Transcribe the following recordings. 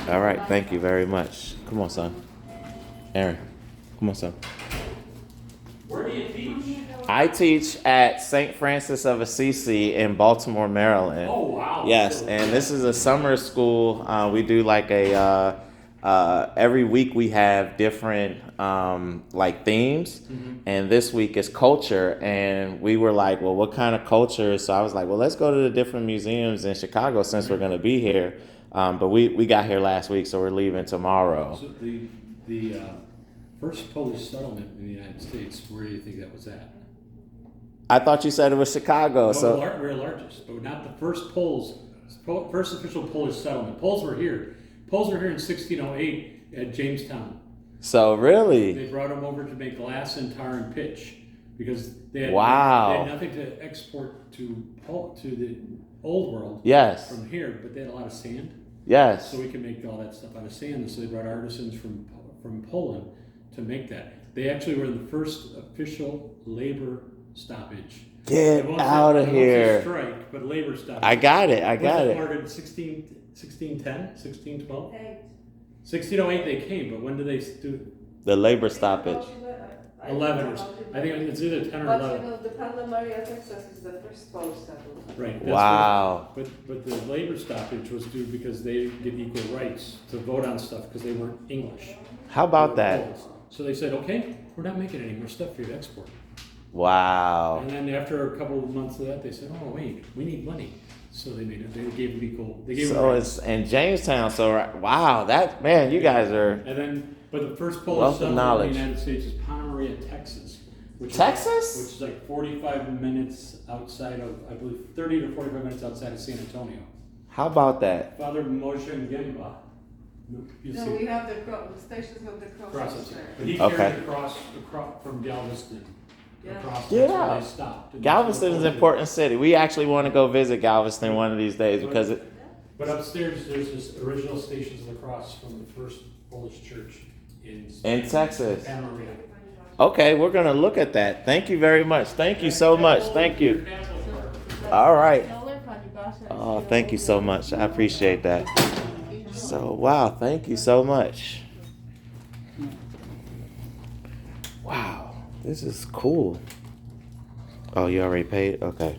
All right, thank you very much. Come on, son. Aaron, come on, son. Where do you teach? I teach at St. Francis of Assisi in Baltimore, Maryland. Oh, wow. Yes, and this is a summer school. We do like every week we have different like themes, and this week is culture. And we were like, well, what kind of culture? So I was like, well, let's go to the different museums in Chicago since we're going to be here. But we got here last week, so we're leaving tomorrow. So the first Polish settlement in the United States, where do you think that was at? I thought you said it was Chicago. No, So we're largest, but not the first first official Polish settlement. Poles were here. Poles were here in 1608 at Jamestown. so really, They brought them over to make glass and tar and pitch because they had, Wow. they had nothing to export to the old world yes, from here, but they had a lot of sand. yes. So we can make all that stuff out of sand. And so they brought artisans from Poland to make that. They actually were the first official labor stoppage. Get I won't out say- of I won't say here. strike, but labor stoppage. I got it. Was got that it. started in 1610, 1612? 1608 they came, but when did they do The labor stoppage. 11 or I think it's either 10 or But 11. you know, the Panama Maria, Texas is the first Polish settlement. Right. Wow. But the labor stoppage was due because they get equal rights to vote on stuff because they weren't English. How about They were that? Poles. So they said, okay, we're not making any more stuff for you to export. Wow. And then after a couple of months of that, they said, oh wait, we need money. So they made it. They gave them equal. They gave them So rights. it's in Jamestown. So wow, that man, you guys are And then, but the first Polish Wealth of settlement knowledge. in the United States is Panama Maria, Texas. Which Texas? which is like 45 minutes outside of, I believe, 30 to 45 minutes outside of San Antonio. How about that? Father Moshe Ngemba. You No, see we have the stations of the cross crosses up there. But he Okay. carried across from Galveston. Yeah. Across, Get that's where out. they stopped. And Galveston is that's an what important city. We actually want to go visit Galveston one of these days because it. But upstairs, there's this original Stations of the Cross from the first Polish church in Texas. Panama Maria. Okay, we're gonna look at that. Thank you very much. Thank you so much. Thank you. All right. Oh, thank you so much. I appreciate that. So wow, thank you so much. Wow, this is cool. Oh, you already paid? Okay.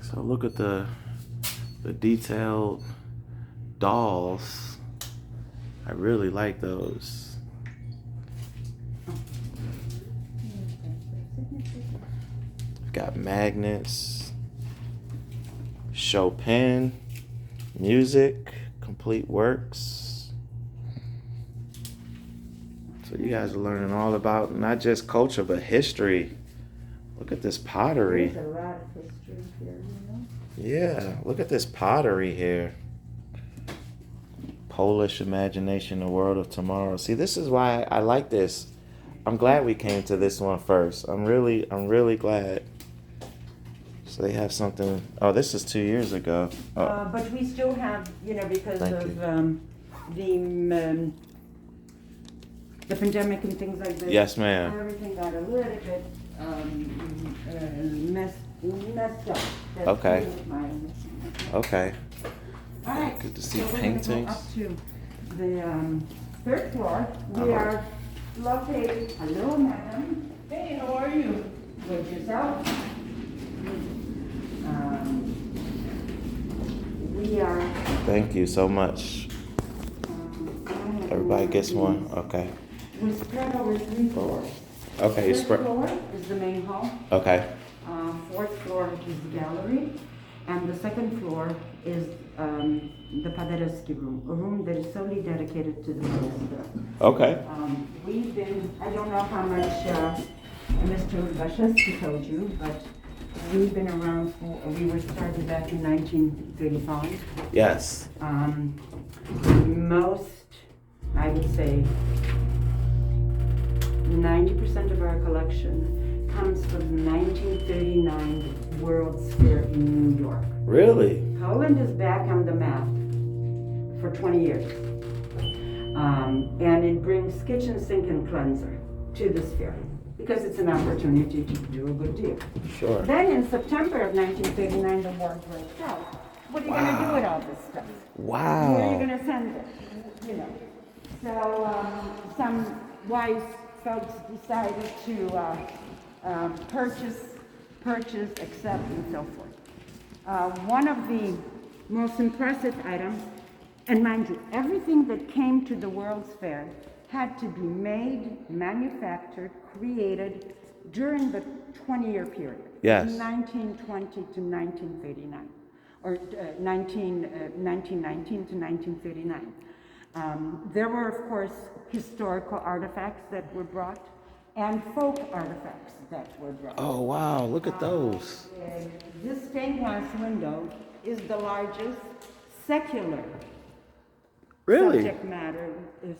So look at the detailed dolls. I really like those. Got magnets, Chopin, music, complete works. So you guys are learning all about not just culture, but history. Look at this pottery. There's a lot of history here, Yeah, look at this pottery here. Polish imagination, the world of tomorrow. See, this is why I like this. I'm glad we came to this one first. I'm really glad. So they have something. Oh, this is 2 years ago. Oh, But we still have, because Thank of the pandemic and things like this. yes, ma'am. Everything got a little bit messed up. That's Okay. really my understanding. Okay. All right. Good to see so paintings. We're gonna go up to the third floor. We Uh-huh. are located. Hello, madam. Hey, how are you? With yourself. We are. Thank you so much. Everybody gets one. Okay. We spread over 3 floors. Okay, you Third spread. floor is the main hall. Okay. Fourth floor is the gallery, and the second floor is the Paderewski room, a room that is solely dedicated to the minister. Okay. We've been, I don't know how much Mr. Waszewski told you, but we've been around we were started back in 1935. Yes. Most, I would say, 90% of our collection comes from the 1939 World's Fair in New York. Really? Poland is back on the map for 20 years. And it brings kitchen sink and cleanser to this fair because it's an opportunity to do a good deal. Sure. Then in September of 1939, the war breaks out. What are you going to do with all this stuff? Where are you Wow. going to send it? You know. So some wise folks decided to purchase, accept, and so forth. One of the most impressive items, and mind you, everything that came to the World's Fair had to be made, manufactured, created during the 20-year period. Yes. 1920 to 1939, or 1919 to 1939. There were, of course, historical artifacts that were brought and folk artifacts that were brought. Oh, wow. Look at those. This stained glass window is the largest secular Really? subject matter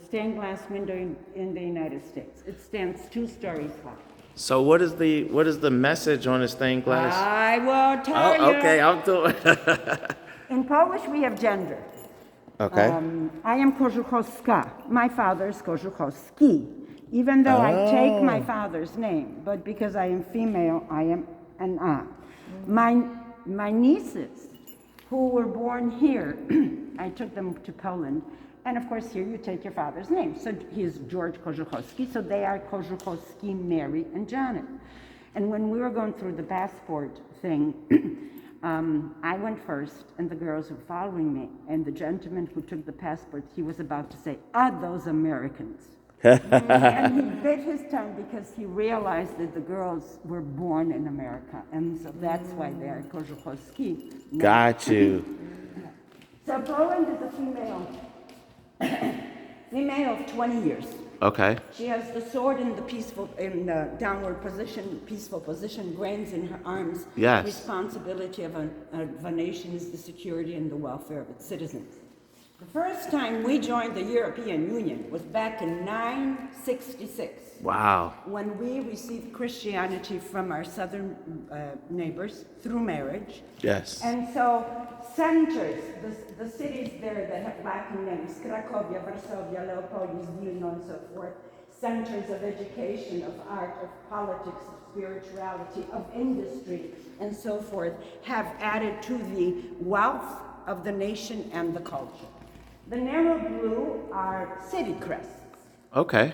stained glass window in the United States. It stands 2 stories high. So what is the message on the stained glass? I will tell you. Oh, okay. I'm doing. In Polish, we have gender. Okay. I am Kożuchowska. My father is Kożuchowski. Even though I take my father's name, but because I am female, I am an A. My nieces, who were born here, I took them to Poland, and of course here you take your father's name. So he is George Kożuchowski, so they are Kożuchowski, Mary, and Janet. And when we were going through the passport thing, I went first, and the girls were following me, and the gentleman who took the passport, he was about to say, those Americans. And he bit his tongue because he realized that the girls were born in America, and so that's why they are Kożuchowski. Got you. So Poland is a female of 20 years. Okay. She has the sword in the downward position, peaceful position, grains in her arms. Yes. Responsibility of a nation is the security and the welfare of its citizens. The first time we joined the European Union was back in 966. Wow. When we received Christianity from our southern neighbors through marriage. Yes. And so centers, the cities there that have Latin names, Cracovia, Varsovia, Leopolis, Vilna, and so forth, centers of education, of art, of politics, of spirituality, of industry, and so forth, have added to the wealth of the nation and the culture. The narrow blue are city crests. Okay.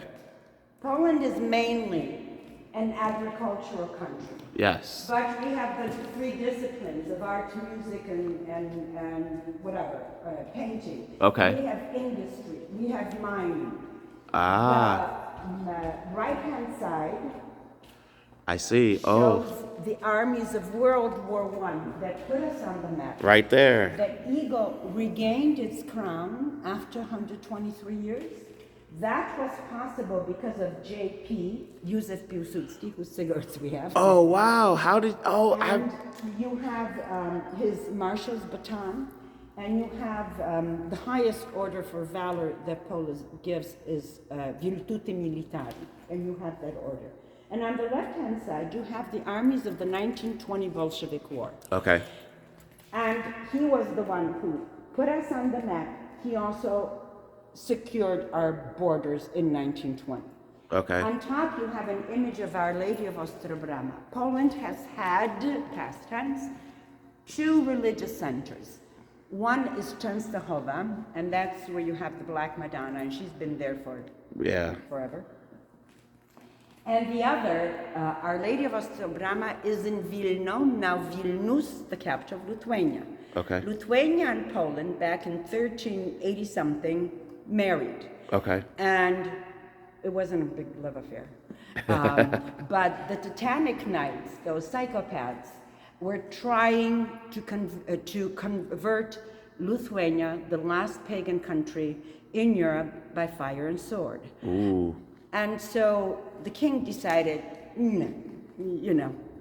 Poland is mainly an agricultural country. Yes. But we have the 3 disciplines of art, music, and whatever, painting. Okay. We have industry, we have mining. The right-hand side I see. Oh, shows the armies of World War I that put us on the map. right there. The eagle regained its crown after 123 years. That was possible because of J.P. Józef Piłsudski, whose cigarettes we have. Oh, wow. How did? Oh, And you have his marshal's baton, and you have the highest order for valor that Poland gives is Virtuti Militari, and you have that order. And on the left-hand side, you have the armies of the 1920 Bolshevik War. Okay. And he was the one who put us on the map. He also secured our borders in 1920. Okay. On top, you have an image of Our Lady of Ostrobrama. Poland has had, past tense, 2 religious centers. One is Częstochowa, and that's where you have the Black Madonna, and she's been there for forever. And the other, Our Lady of Ostrobrama, is in Wilno, now Vilnius, the capital of Lithuania. Okay. Lithuania and Poland, back in 1380-something, married. Okay. And it wasn't a big love affair. But the Teutonic Knights, those psychopaths, were trying to convert Lithuania, the last pagan country in Europe, by fire and sword. Ooh. And so the king decided,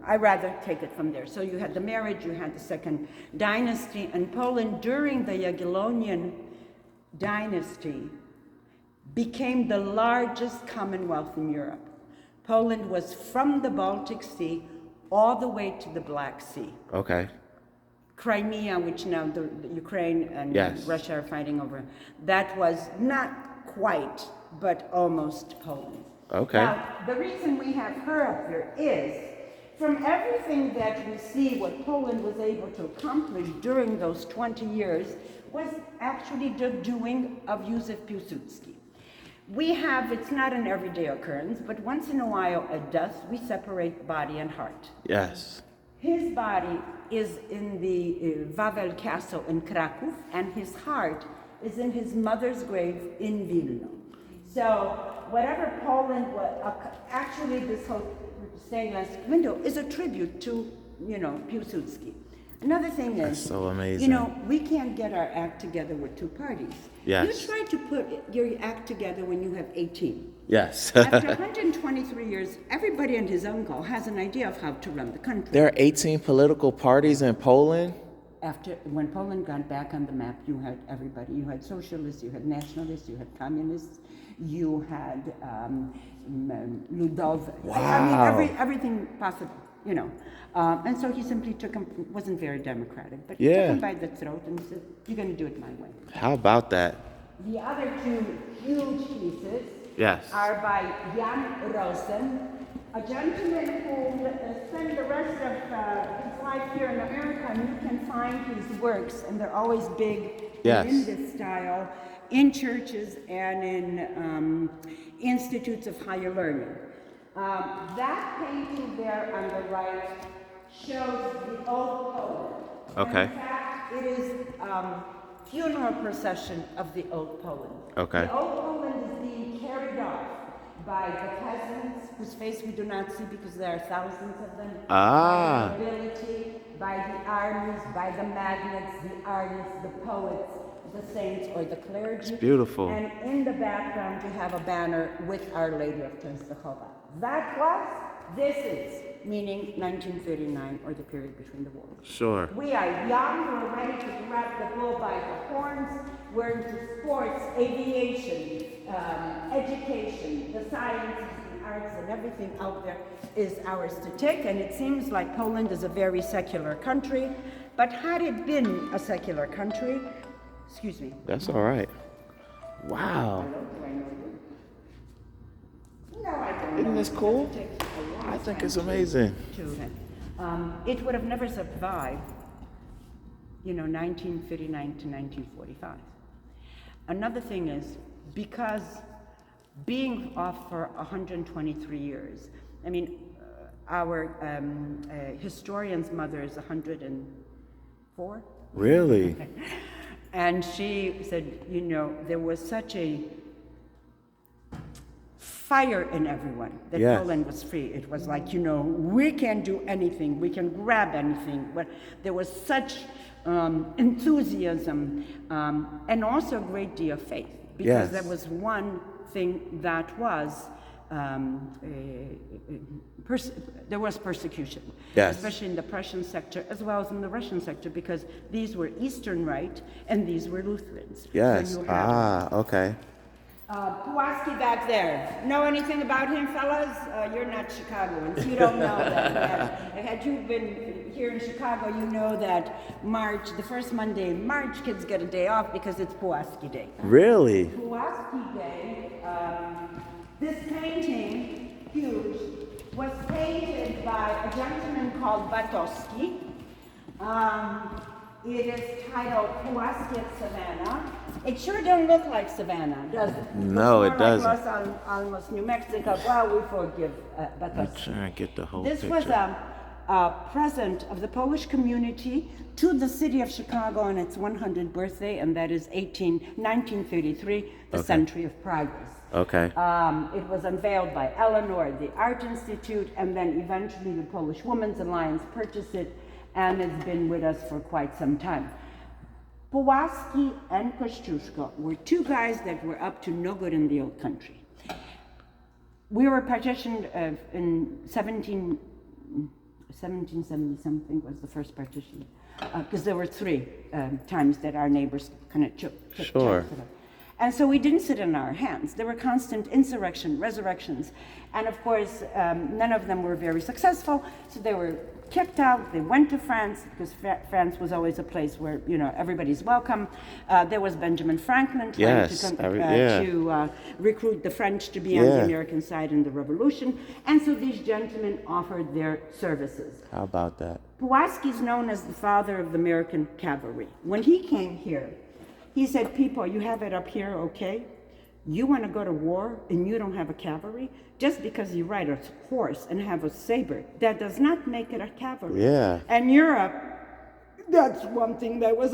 I'd rather take it from there. So you had the marriage, you had the second dynasty, and Poland during the Jagiellonian dynasty became the largest commonwealth in Europe. Poland was from the Baltic Sea all the way to the Black Sea. Okay. Crimea, which now the Ukraine and Yes. Russia are fighting over, that was not quite, but almost Poland. Okay. Now, the reason we have her up here is from everything that we see what Poland was able to accomplish during those 20 years was actually the doing of Józef Piłsudski. We have, it's not an everyday occurrence, but once in a while at dusk, we separate body and heart. Yes. His body is in the Wawel Castle in Kraków, and his heart is in his mother's grave in Wilno. So whatever Poland was, actually this whole stained glass window is a tribute to, Piłsudski. Another thing is, That's so amazing. We can't get our act together with two parties. Yes. You try to put your act together when you have 18. Yes. After 123 years, everybody and his uncle has an idea of how to run the country. There are 18 political parties in Poland? When Poland got back on the map, you had everybody. You had socialists, you had nationalists, you had communists, you had Ludov. Wow. Everything possible, And so he simply took him, wasn't very democratic, but he Yeah. took him by the throat and said, "You're going to do it my way." How about that? The other two huge pieces Yes. are by Jan Rosen, a gentleman who spent the rest of his life here in America, and you can find his works, and they're always big Yes. in this style, in churches and in institutes of higher learning. That painting there on the right shows the old Poland. Okay. And in fact, it is funeral procession of the old Poland. Okay. The old Poland is being carried off by the peasants, whose face we do not see because there are thousands of them. Ah. By the nobility, by the armies, by the magnates, the artists, the poets, the saints, or the clergy. It's beautiful. And in the background, you have a banner with Our Lady of Częstochowa. This is, meaning 1939 or the period between the wars. Sure. We are young, we're ready to grab the bull by the horns, we're into sports, aviation, education, the sciences, the arts, and everything out there is ours to take. And it seems like Poland is a very secular country, but had it been a secular country, excuse me. That's all right. Wow. Hello, do I know you? No, I don't. Isn't know this you. cool? It takes a long I think time it's amazing. it would have never survived, 1939 to 1945. Another thing is, because being off for 123 years, our historian's mother is 104. Really? And she said, there was such a fire in everyone that Yes. Poland was free. It was like, we can do anything, we can grab anything. But there was such enthusiasm and also a great deal of faith. Because Yes. there was one thing that was, there was persecution. Yes. Especially in the Prussian sector as well as in the Russian sector, because these were Eastern Rite and these were Lutherans. Yes. So you have Okay. Pulaski back there. Know anything about him, fellas? You're not Chicagoans. You don't know that. Had you been here in Chicago, you know that the first Monday in March, kids get a day off because it's Pulaski Day. Really? Pulaski Day, this painting, huge, was painted by a gentleman called Batowski. It is titled Pulaski at Savannah. It sure don't look like Savannah, does it? No, it It's more doesn't. like Los Alamos, New Mexico. Well, we forgive I'm Batowski. trying to get the whole This picture. was a present of the Polish community to the city of Chicago on its 100th birthday, and that is 1933, the Okay. century of progress. Okay. It was unveiled by Eleanor, the Art Institute, and then eventually the Polish Women's Alliance purchased it, and it's been with us for quite some time. Pulaski and Kościuszko were two guys that were up to no good in the old country. We were partitioned in 1770 something was the first partition, because there were three times that our neighbors kind of took Sure. chunks of it. And so we didn't sit in our hands. There were constant resurrections, and of course, none of them were very successful, so they were kicked out. They went to France because France was always a place where, you know, everybody's welcome. There was Benjamin Franklin trying Yes, to recruit the French to be on the Yeah. American side in the Revolution. And so these gentlemen offered their services. How about that? Pulaski is known as the father of the American cavalry. When he came here, he said, people, you have it up here, okay? You want to go to war and you don't have a cavalry? Just because you ride a horse and have a saber, that does not make it a cavalry. Yeah. And Europe, that's one thing that was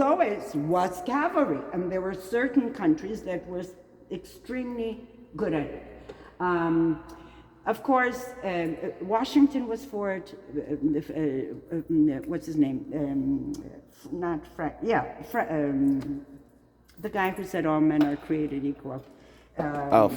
cavalry. And there were certain countries that were extremely good at it. Of course, Washington was for it. What's his name? Not Frank. Yeah, the guy who said all men are created equal.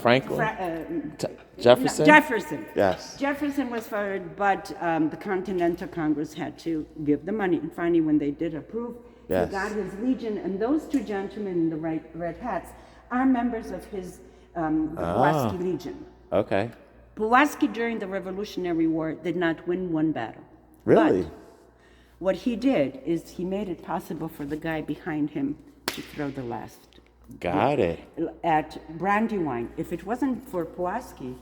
Franklin? Jefferson? Jefferson. Yes. Jefferson was for it, but the Continental Congress had to give the money. And finally, when they did approve, Yes. he got his legion. And those two gentlemen in the red hats are members of his Pulaski Legion. Okay. Pulaski during the Revolutionary War did not win one battle. Really? But what he did is he made it possible for the guy behind him to throw the last. Got it. At Brandywine. If it wasn't for Pulaski,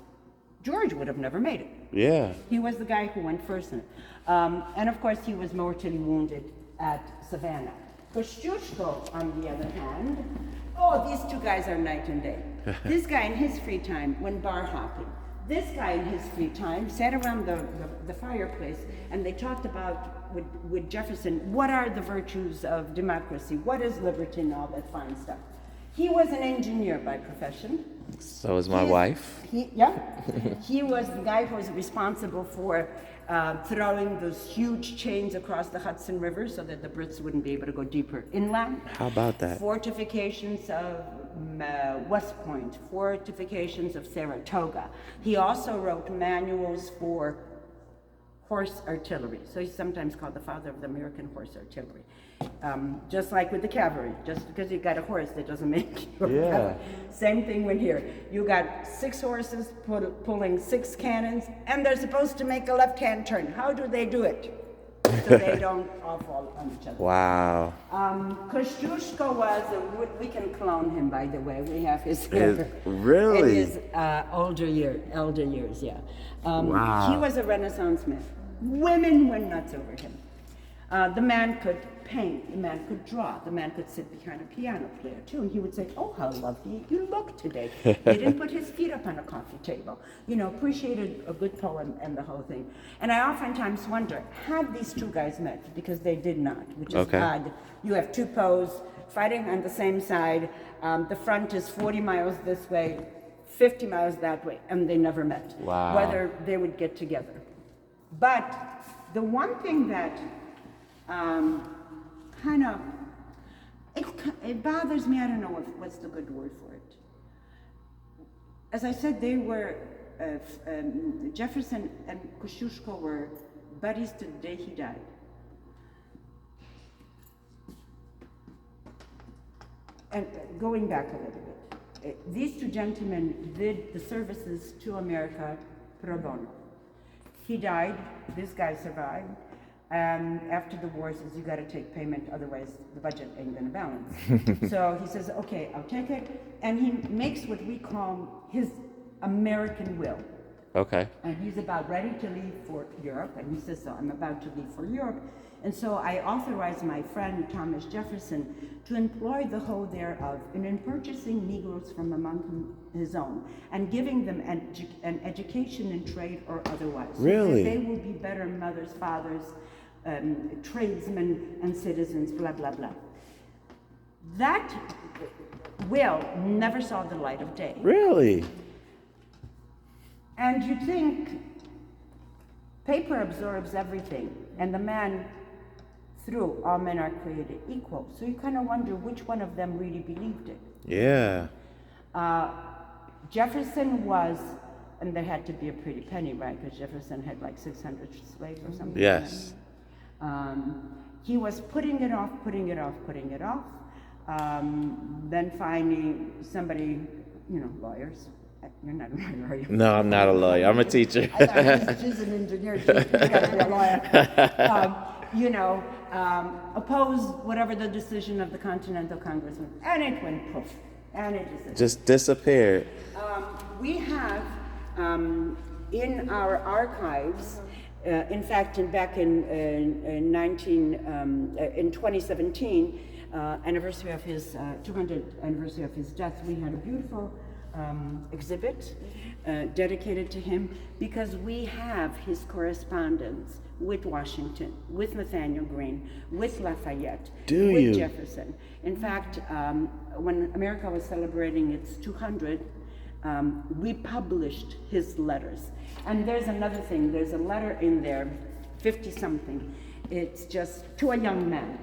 George would have never made it. Yeah. He was the guy who went first in it. And of course, he was mortally wounded at Savannah. Kosciuszko, on the other hand, these two guys are night and day. This guy in his free time went bar hopping. This guy in his free time sat around the fireplace and they talked about with Jefferson, what are the virtues of democracy? What is liberty and all that fine stuff? He was an engineer by profession. So is my wife. He was the guy who was responsible for throwing those huge chains across the Hudson River so that the Brits wouldn't be able to go deeper inland. How about that? Fortifications of West Point, fortifications of Saratoga. He also wrote manuals for horse artillery. So he's sometimes called the father of the American horse artillery. Just like with the cavalry, just because you got a horse, that doesn't make you a cavalry. Same thing when here. You got 6 horses pulling 6 cannons, and they're supposed to make a left-hand turn. How do they do it? So they don't all fall on each other. Wow. Kosciuszko we can clone him, by the way. We have his Really? in his elder years, yeah. Wow. He was a Renaissance man. Women went nuts over him. The man could paint, the man could draw, the man could sit behind a piano player too, and he would say, oh, how lovely you look today. He didn't put his feet up on a coffee table. You know, appreciated a good poem and the whole thing. And I oftentimes wonder, had these two guys met? Because they did not, which is odd. You have 2 poes fighting on the same side. The front is 40 miles this way, 50 miles that way, and they never met. Wow. Whether they would get together. But the one thing that it bothers me, I don't know what's the good word for it. As I said, they were, Jefferson and Kosciuszko were buddies to the day he died. And going back a little bit, these two gentlemen did the services to America pro bono. He died, this guy survived, and after the war says, you gotta take payment, otherwise the budget ain't gonna balance. So he says, okay, I'll take it, and he makes what we call his American will. Okay. And he's about ready to leave for Europe, and he says, so I'm about to leave for Europe. And so I authorized my friend Thomas Jefferson to employ the whole thereof in purchasing Negroes from among his own and giving them an education in trade or otherwise. Really? So that they will be better mothers, fathers, tradesmen, and citizens, blah, blah, blah. That will never saw the light of day. Really? And you think paper absorbs everything, and the man through all men are created equal. So you kind of wonder which one of them really believed it. Yeah. Jefferson was, and there had to be a pretty penny, right? Because Jefferson had like 600 slaves or something. Yes. He was putting it off. Then finally somebody, lawyers, You're not a lawyer, are you? No, I'm not a lawyer. I'm a teacher. I thought she's an engineer. She's got to be a lawyer. Oppose whatever the decision of the Continental Congress was. And it went poof. And it Just disappeared. we have in our archives, in fact, back in 2017, anniversary of his 200th anniversary of his death, we had a beautiful exhibit dedicated to him because we have his correspondence with Washington, with Nathaniel Greene, with Lafayette, Do with you? Jefferson. In fact, when America was celebrating its 200, we published his letters. And there's another thing, there's a letter in there, 50-something. It's just to a young man.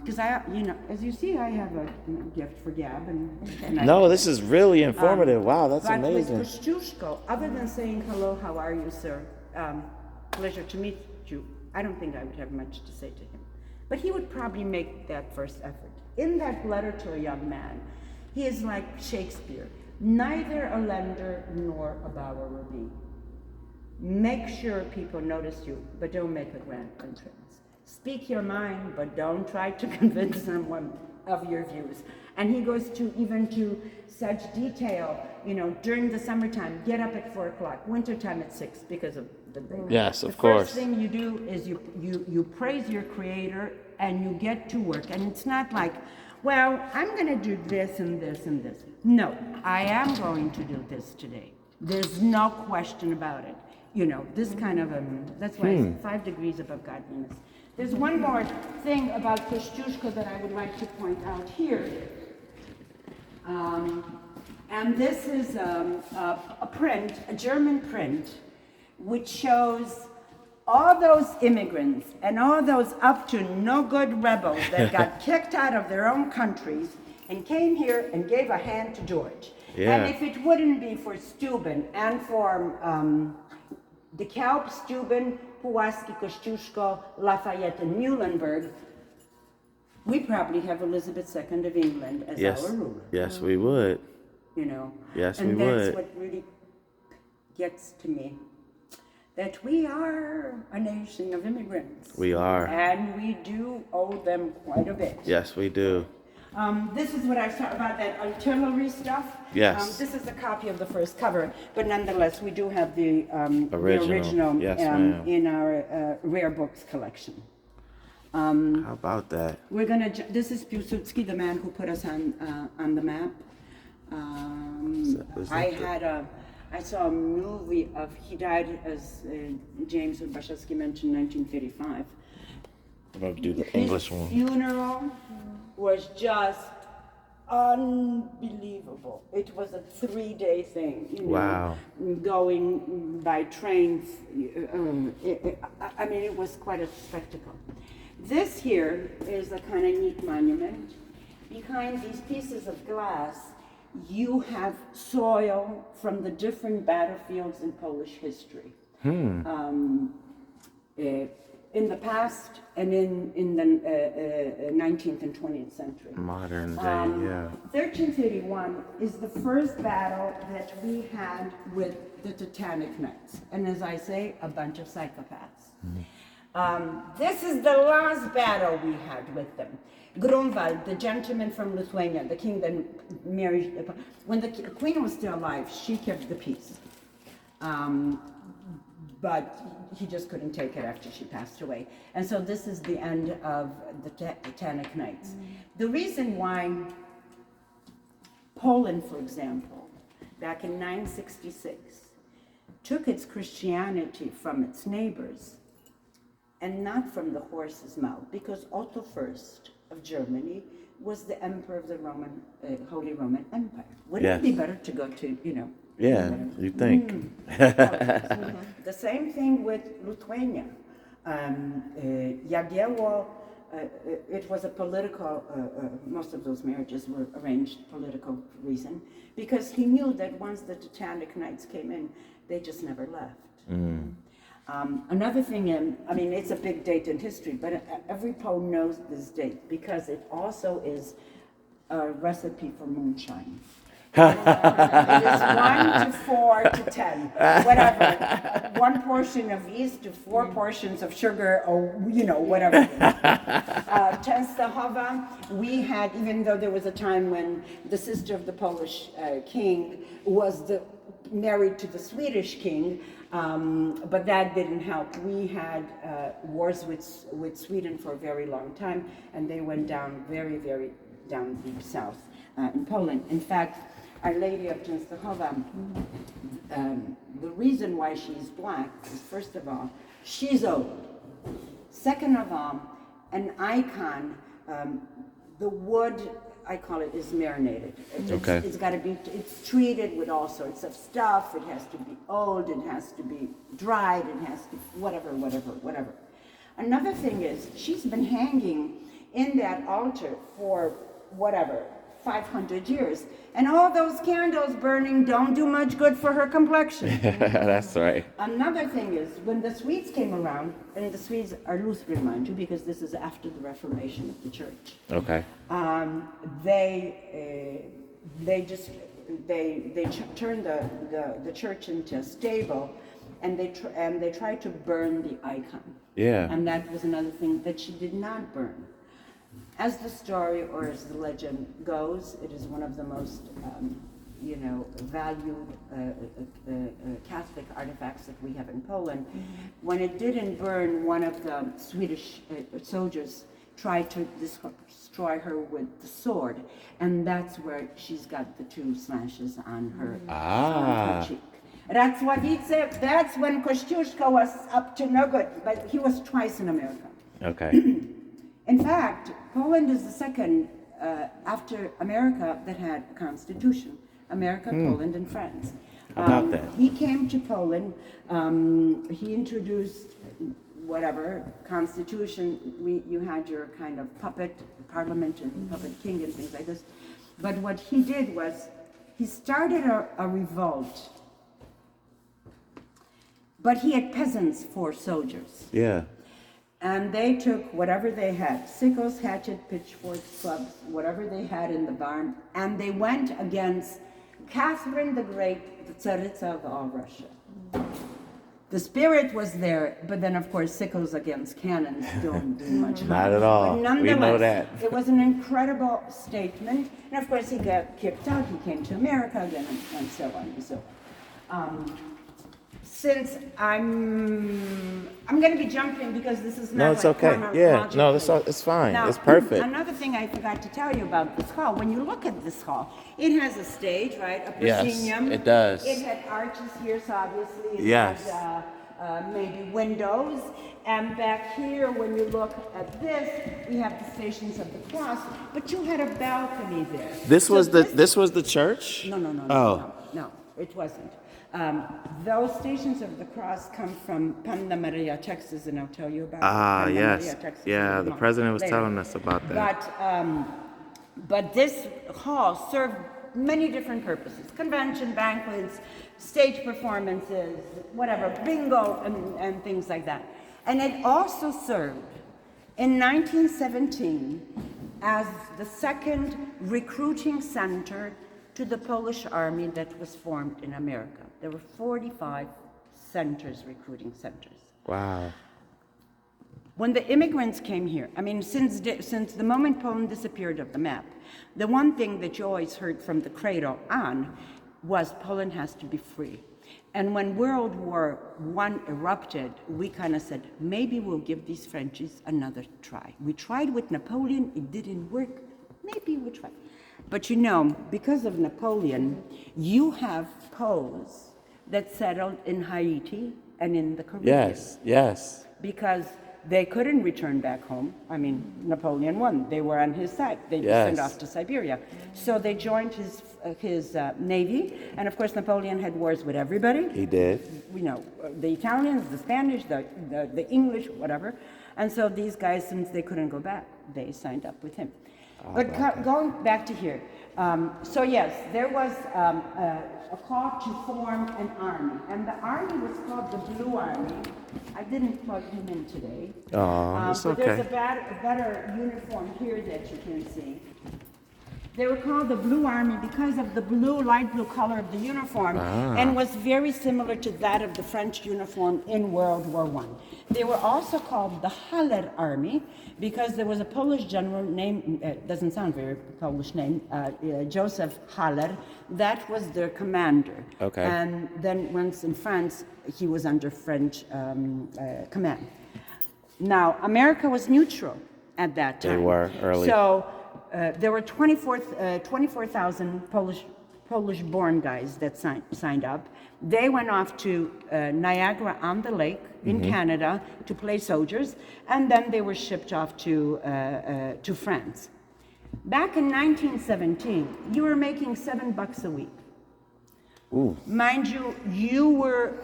Because as you see, I have a gift for gab, and No, this is really informative. Wow, that's but amazing. with Kościuszko, other than saying hello, how are you, sir? Pleasure to meet you. I don't think I would have much to say to him, but he would probably make that first effort. In that letter to a young man, he is like Shakespeare, neither a lender nor a borrower be. Make sure people notice you, but don't make a grand entrance. Speak your mind, but don't try to convince someone of your views. And he goes to even to such detail, during the summertime, get up at 4 o'clock, wintertime at 6 because of the rain. Yes, of The course. first thing you do is you praise your creator and you get to work. And it's not like, well, I'm going to do this and this and this. No, I am going to do this today. There's no question about it. This kind of that's why it's 5 degrees above godliness. There's one more thing about Kościuszko that I would like to point out here. And this is a print, a German print, which shows all those immigrants and all those up to no good rebels that got kicked out of their own countries and came here and gave a hand to George. Yeah. And if it wouldn't be for Steuben and for De Kalb, Steuben, Pułaski, Kościuszko, Lafayette, and Muhlenberg, we probably have Elizabeth II of England as Yes. our ruler. Yes, we would. Yes, and we that's would. what really gets to me, that we are a nation of immigrants. We are. And we do owe them quite a bit. Yes, we do. This is what I saw about that artillery stuff. Yes. This is a copy of the first cover, but nonetheless, we do have the Original. original Yes, ma'am. in our rare books collection. How about that? We're gonna. This is Piłsudski, the man who put us on the map. Was I that the- had I saw a movie of. He died, as James Waszewski mentioned, 1935. I'm going to do the English His one. funeral was just unbelievable. It was a 3-day thing. Wow. Going by trains. I mean, it was quite a spectacle. This here is a kind of neat monument. Behind these pieces of glass, you have soil from the different battlefields in Polish history. In the past and in the 19th and 20th century. Modern day, yeah. 1331 is the first battle that we had with the Teutonic Knights. And as I say, a bunch of psychopaths. This is the last battle we had with them. Grunwald, the gentleman from Lithuania, the king that married, when the queen was still alive, she kept the peace. But he just couldn't take it after she passed away. And so this is the end of the Teutonic Knights. The reason why Poland, for example, back in 966, took its Christianity from its neighbors and not from the horse's mouth, because Otto I of Germany was the emperor of the Holy Roman Empire. Wouldn't it be Yes. better to go to, Yeah, you think. The same thing with Lithuania. Jagiełło, it was a political, most of those marriages were arranged political reason, because he knew that once the Teutonic Knights came in, they just never left. Another thing, I mean, it's a big date in history, but every Pole knows this date because it also is a recipe for moonshine. It is 1 to 4 to 10, whatever. 1 portion of yeast to 4 portions of sugar, or whatever. Częstochowa, we had, even though there was a time when the sister of the Polish king was married to the Swedish king, but that didn't help. We had wars with Sweden for a very long time, and they went down very, very down deep south in Poland. In fact, Our Lady of Częstochowa, the reason why she's black is, first of all, she's old. Second of all, an icon, the wood, I call it, is marinated. It's got to be, it's treated with all sorts of stuff. It has to be old, it has to be dried, it has to, whatever. Another thing is, she's been hanging in that altar for 500 years. And all those candles burning don't do much good for her complexion. That's right. Another thing is, when the Swedes came around, and the Swedes are Lutheran, mind you, because this is after the Reformation of the Church. Okay. They turned the church into a stable, and they tried to burn the icon. Yeah. And that was another thing that she did not burn. As the story or as the legend goes, it is one of the most, valued Catholic artifacts that we have in Poland. When it didn't burn, one of the Swedish soldiers tried to destroy her with the sword, and that's where she's got the 2 slashes on her cheek. Racławice, that's when Kościuszko was up to no good, but he was twice in America. Okay. In fact, Poland is the second after America that had a constitution. America, Poland, and France. About that. He came to Poland. He introduced constitution. You had your kind of puppet parliament and puppet king and things like this. But what he did was he started a revolt. But he had peasants for soldiers. Yeah. And they took whatever they had, sickles, hatchet, pitchforks, clubs, whatever they had in the barn, and they went against Catherine the Great, the Tsaritsa of all Russia. The spirit was there, but then of course sickles against cannons don't do much harm. Not at all. But nonetheless, We know that. it was an incredible statement, and of course he got kicked out, he came to America again, and so on and so on. Since I'm going to be jumping because this is not No, it's like okay. Yeah, no, chronological. it's fine. Now, It's perfect. Another thing I forgot to tell you about this hall. When you look at this hall, it has a stage, right? A Yes, proscenium. it does. It had arches here, so obviously it Yes. had maybe windows. And back here, when you look at this, we have the Stations of the Cross. But you had a balcony there. This So was the church? no, Oh. no, it wasn't. Those Stations of the Cross come from Panna Maria, Texas, and I'll tell you about Panna Yes. Maria, Texas. Yeah, the president was later. telling us about that. But this hall served many different purposes: convention, banquets, stage performances, whatever, bingo, and things like that. And it also served in 1917 as the second recruiting center to the Polish army that was formed in America. There were 45 centers, recruiting centers. Wow. When the immigrants came here, I mean, since the moment Poland disappeared off the map, the one thing that you always heard from the cradle on was Poland has to be free. And when World War I erupted, we kind of said, maybe we'll give these Frenchies another try. We tried with Napoleon, it didn't work, maybe we'll try. But because of Napoleon, you have Poles that settled in Haiti and in the Caribbean. Yes. Because they couldn't return back home. I mean, Napoleon won. They were on his side. They just Yes. sent off to Siberia. So they joined his navy. And of course, Napoleon had wars with everybody. He did. The Italians, the Spanish, the English, whatever. And so these guys, since they couldn't go back, they signed up with him. But going back to here, so yes, there was a call to form an army, and the army was called the Blue Army. I didn't plug him in today. Oh, it's but okay. there's a better uniform here that you can see. They were called the Blue Army because of the blue, light blue color of the uniform, and was very similar to that of the French uniform in World War I. They were also called the Haller Army because there was a Polish general named, doesn't sound very Polish name, Joseph Haller. That was their commander. Okay. And then once in France, he was under French command. Now, America was neutral at that time. They were early. So there were 24,000 Polish-born guys that signed up. They went off to Niagara-on-the-Lake in Canada to play soldiers, and then they were shipped off to France. Back in 1917, you were making $7 a week. Ooh. Mind you, you were,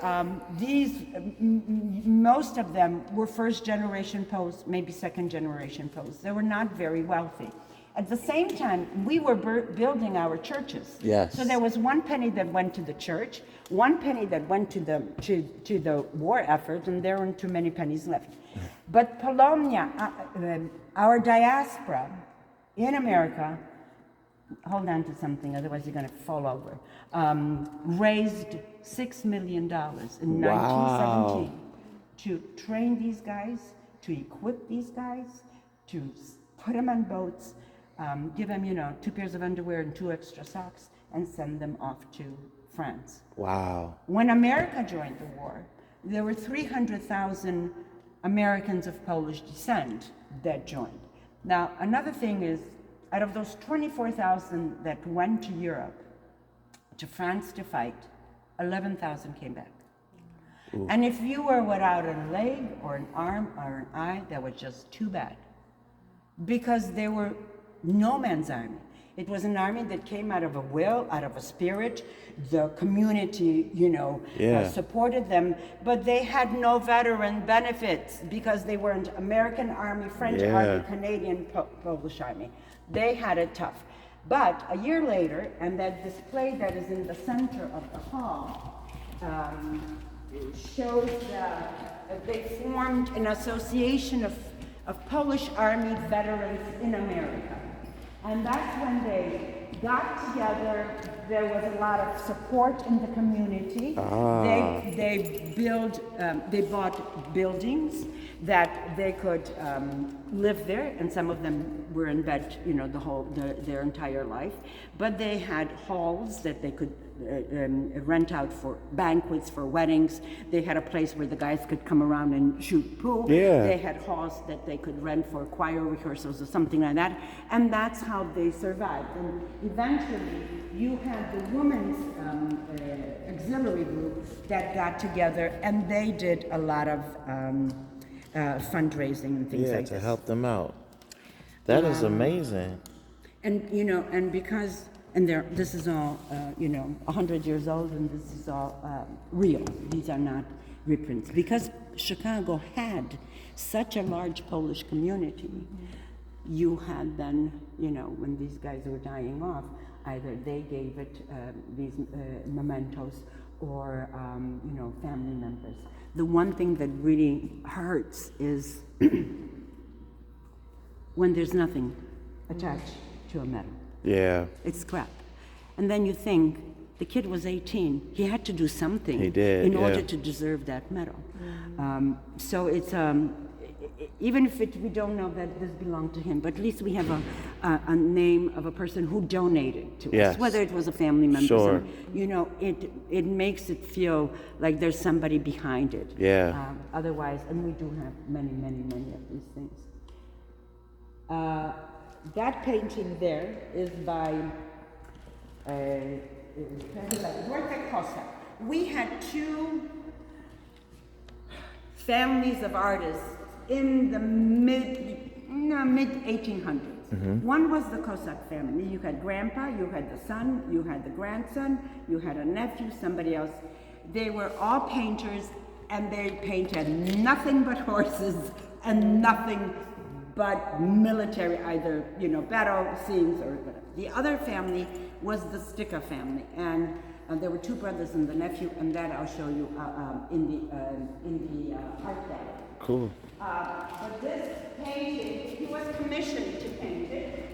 most of them were first generation Poles, maybe second generation Poles. They were not very wealthy. At the same time, we were building our churches. Yes. So there was 1 penny that went to the church, 1 penny that went to the war effort, and there weren't too many pennies left. But Polonia, our diaspora in America, hold on to something, otherwise you're going to fall over, raised $6 million in 1917 to train these guys, to equip these guys, to put them on boats, give them, 2 pairs of underwear and 2 extra socks, and send them off to France. Wow. When America joined the war, there were 300,000 Americans of Polish descent that joined. Now, another thing is, out of those 24,000 that went to Europe, to France to fight, 11,000 came back. Ooh. And if you were without a leg or an arm or an eye, that was just too bad. Because they were no man's army. It was an army that came out of a will, out of a spirit. The community, supported them, but they had no veteran benefits because they weren't American Army, French Army, Canadian, Polish Army. They had it tough. But a year later, and that display that is in the center of the hall shows that they formed an association of Polish Army veterans in America. And that's when they got together. There was a lot of support in the community. They bought buildings that they could live there, and some of them were in bed, their entire life. But they had halls that they could rent out for banquets, for weddings. They had a place where the guys could come around and shoot pool. Yeah. They had halls that they could rent for choir rehearsals or something like that. And that's how they survived. And eventually, you had the women's auxiliary group that got together, and they did a lot of fundraising and things like to this. help them out. That is amazing. And because this is all 100 years old, and this is all real. These are not reprints. Because Chicago had such a large Polish community, you had then, when these guys were dying off, either they gave it these mementos or family members. The one thing that really hurts is when there's nothing attached to a medal. Yeah. It's scrap. And then you think, the kid was 18. He had to do something He did, in order to deserve that medal. So it's, even if we don't know that this belonged to him, but at least we have a name of a person who donated to Yes. us, whether it was a family member. Sure. It makes it feel like there's somebody behind it. Yeah. Otherwise, and we do have many, many, many of these things. That painting there is by Wojtek Kossak. We had 2 families of artists in the mid 1800s. One was the Kossak family. You had grandpa, you had the son, you had the grandson, you had a nephew, somebody else. They were all painters, and they painted nothing but horses and nothing but military, either, battle scenes or whatever. The other family was the Stika family, and there were 2 brothers and the nephew, and that I'll show you in the art gallery. Cool. But this painting, he was commissioned to paint it.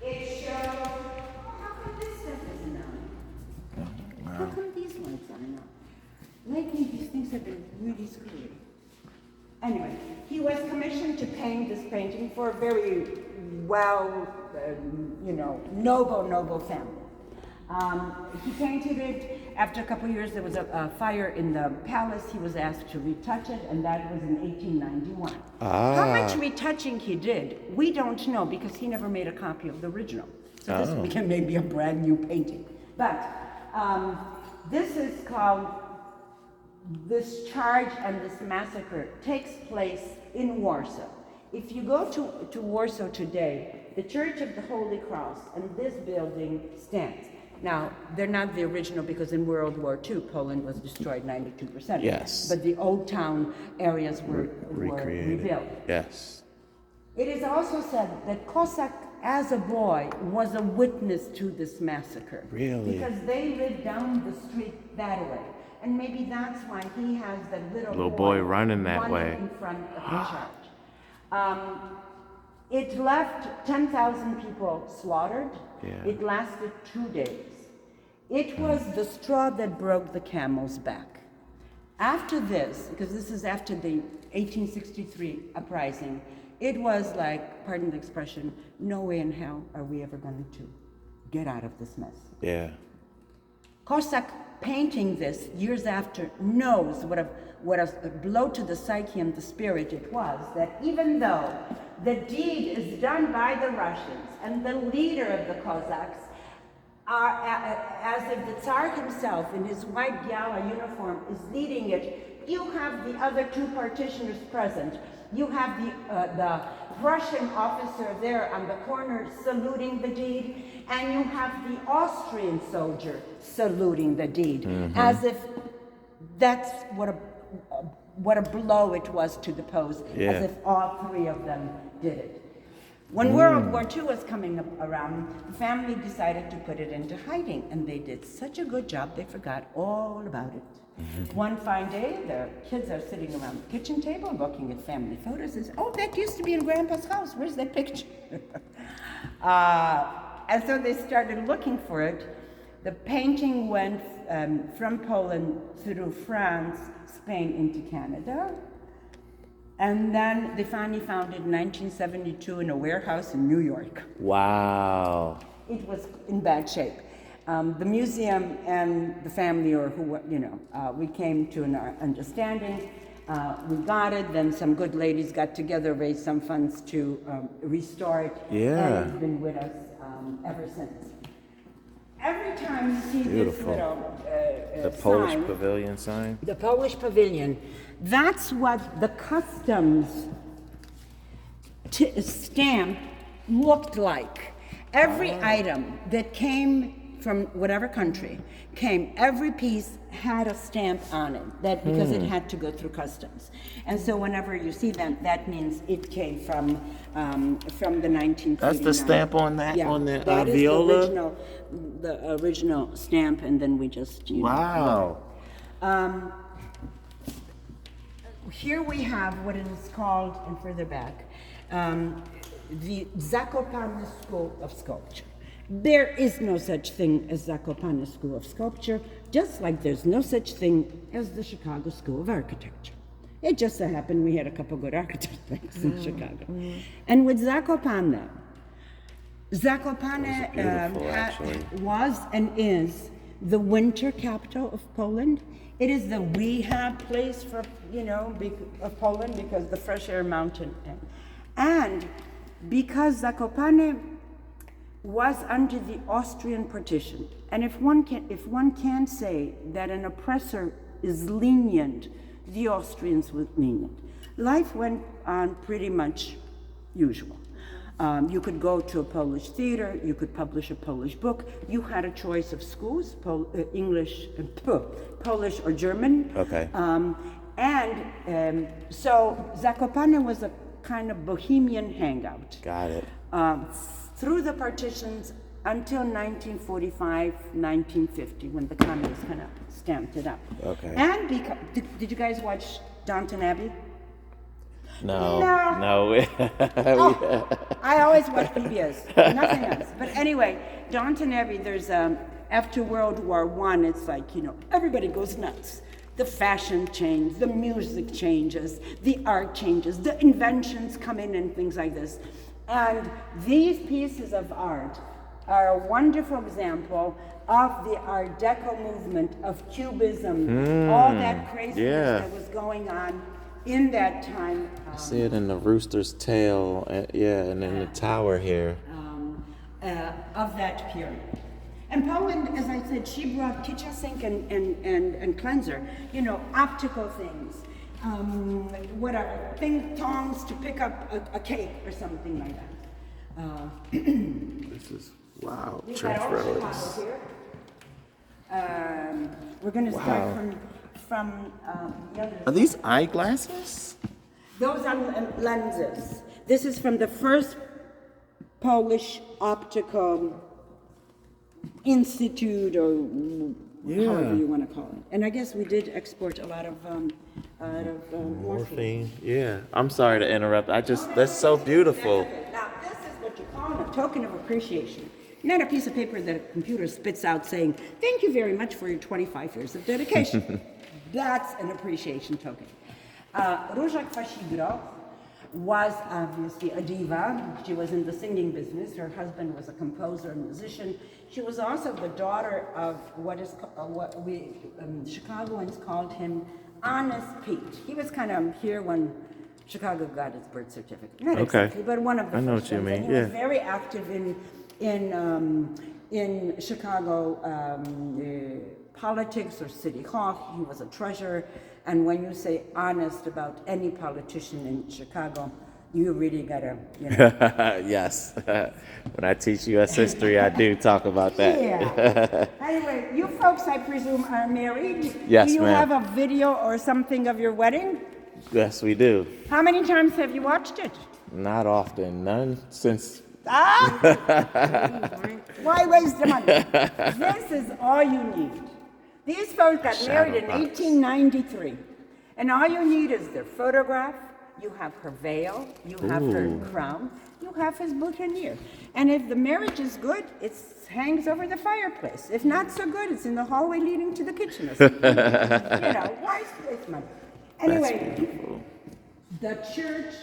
It for a very well, noble family. He painted it. After a couple of years, there was a fire in the palace. He was asked to retouch it, and that was in 1891. How much retouching he did, we don't know because he never made a copy of the original. So this became maybe a brand new painting. But this is called, this charge and this massacre takes place in Warsaw. If you go to Warsaw today, the Church of the Holy Cross and this building stands. Now, they're not the original because in World War II, Poland was destroyed 92%. Yes. But the old town areas were rebuilt. Yes. It is also said that Cossack, as a boy, was a witness to this massacre. Really? Because they lived down the street that way. And maybe that's why he has that little boy running that way. in front of the church. It left 10,000 people slaughtered. Yeah. It lasted 2 days. It was the straw that broke the camel's back. After this, because this is after the 1863 uprising, it was like, pardon the expression, no way in hell are we ever going to get out of this mess. Yeah. Cossack painting this years after knows what a blow to the psyche and the spirit it was, that even though the deed is done by the Russians and the leader of the Cossacks are as if the Tsar himself in his white gala uniform is leading it, you have the other two partitioners present. You have the Prussian officer there on the corner saluting the deed, and you have the Austrian soldier saluting the deed, as if that's what a blow it was to the pose, as if all three of them did it. When World War II was coming around, the family decided to put it into hiding, and they did such a good job, they forgot all about it. One fine day, the kids are sitting around the kitchen table looking at family photos and say, oh, that used to be in Grandpa's house. Where's that picture? And so they started looking for it. The painting went from Poland through France, Spain, into Canada. And then they finally found it in 1972 in a warehouse in New York. Wow. It was in bad shape. The museum and the family, or who, we came to an understanding. We got it. Then some good ladies got together, raised some funds to restore it. Yeah. And it's been with us ever since. Every time you see Beautiful. this little The Polish sign, pavilion sign. the Polish pavilion, that's what the customs stamp looked like. Every item that came from whatever country every piece had a stamp on it, that because it had to go through customs. And so whenever you see them, that means it came from the 1939. That's the stamp on that, Yeah, on the that is viola? the original stamp, and then we just Wow. Here we have what it is called, and further back, the Zakopane School of Sculpture. There is no such thing as Zakopane School of Sculpture, just like there's no such thing as the Chicago School of Architecture. It just so happened we had a couple good architects in Chicago. And with Zakopane beautiful, actually. was and is the winter capital of Poland. It is the rehab place for, of Poland because the fresh air mountain. And because Zakopane was under the Austrian partition. And if one can say that an oppressor is lenient, the Austrians were lenient. Life went on pretty much usual. You could go to a Polish theater, you could publish a Polish book, you had a choice of schools, English, Polish or German. Okay. So Zakopane was a kind of bohemian hangout. Got it. Through the partitions until 1945, 1950, when the communists kind of stamped it up. Okay. And did you guys watch Downton Abbey? No. I always watch PBS, nothing else. But anyway, Downton Abbey, there's after World War I, it's like, everybody goes nuts. The fashion changes, the music changes, the art changes, the inventions come in and things like this. And these pieces of art are a wonderful example of the Art Deco movement of Cubism, all that craziness that was going on in that time. See it in the rooster's tail, and in the tower here. Of that period. And Poland, as I said, she brought kitchen sink and cleanser, you know, optical things, whatever, tongs to pick up a cake or something like that. This is, wow, We've church got roads. Chicago here. We're going to start from the other. Are these eyeglasses? Those are lenses. This is from the first Polish Optical Institute, or however you want to call it. And I guess we did export a lot of morphine. Yeah. I'm sorry to interrupt. That's so beautiful. Now, this is what you call a token of appreciation. Not a piece of paper that a computer spits out saying, thank you very much for your 25 years of dedication. That's an appreciation token. Róża Kwasigro was obviously a diva. She was in the singing business. Her husband was a composer and musician. She was also the daughter of what we Chicagoans called him Honest Pete. He was kind of here when Chicago got its birth certificate. Not exactly, but one of the I know first what you ones. mean. And he was very active in Chicago politics or city hall. He was a treasurer. And when you say honest about any politician in Chicago, you really gotta, you know. Yes. When I teach U.S. history, I do talk about that. Yeah. Anyway, you folks, I presume, are married. Yes, Do you ma'am. have a video or something of your wedding? Yes, we do. How many times have you watched it? Not often. None since. Why waste the money? This is all you need. These folks got married in Shadowbox. 1893. And all you need is their photograph, you have her veil, you have her crown, you have his boutonniere. And if the marriage is good, it hangs over the fireplace. If not so good, it's in the hallway leading to the kitchen or something. You know, why waste money? Anyway, the church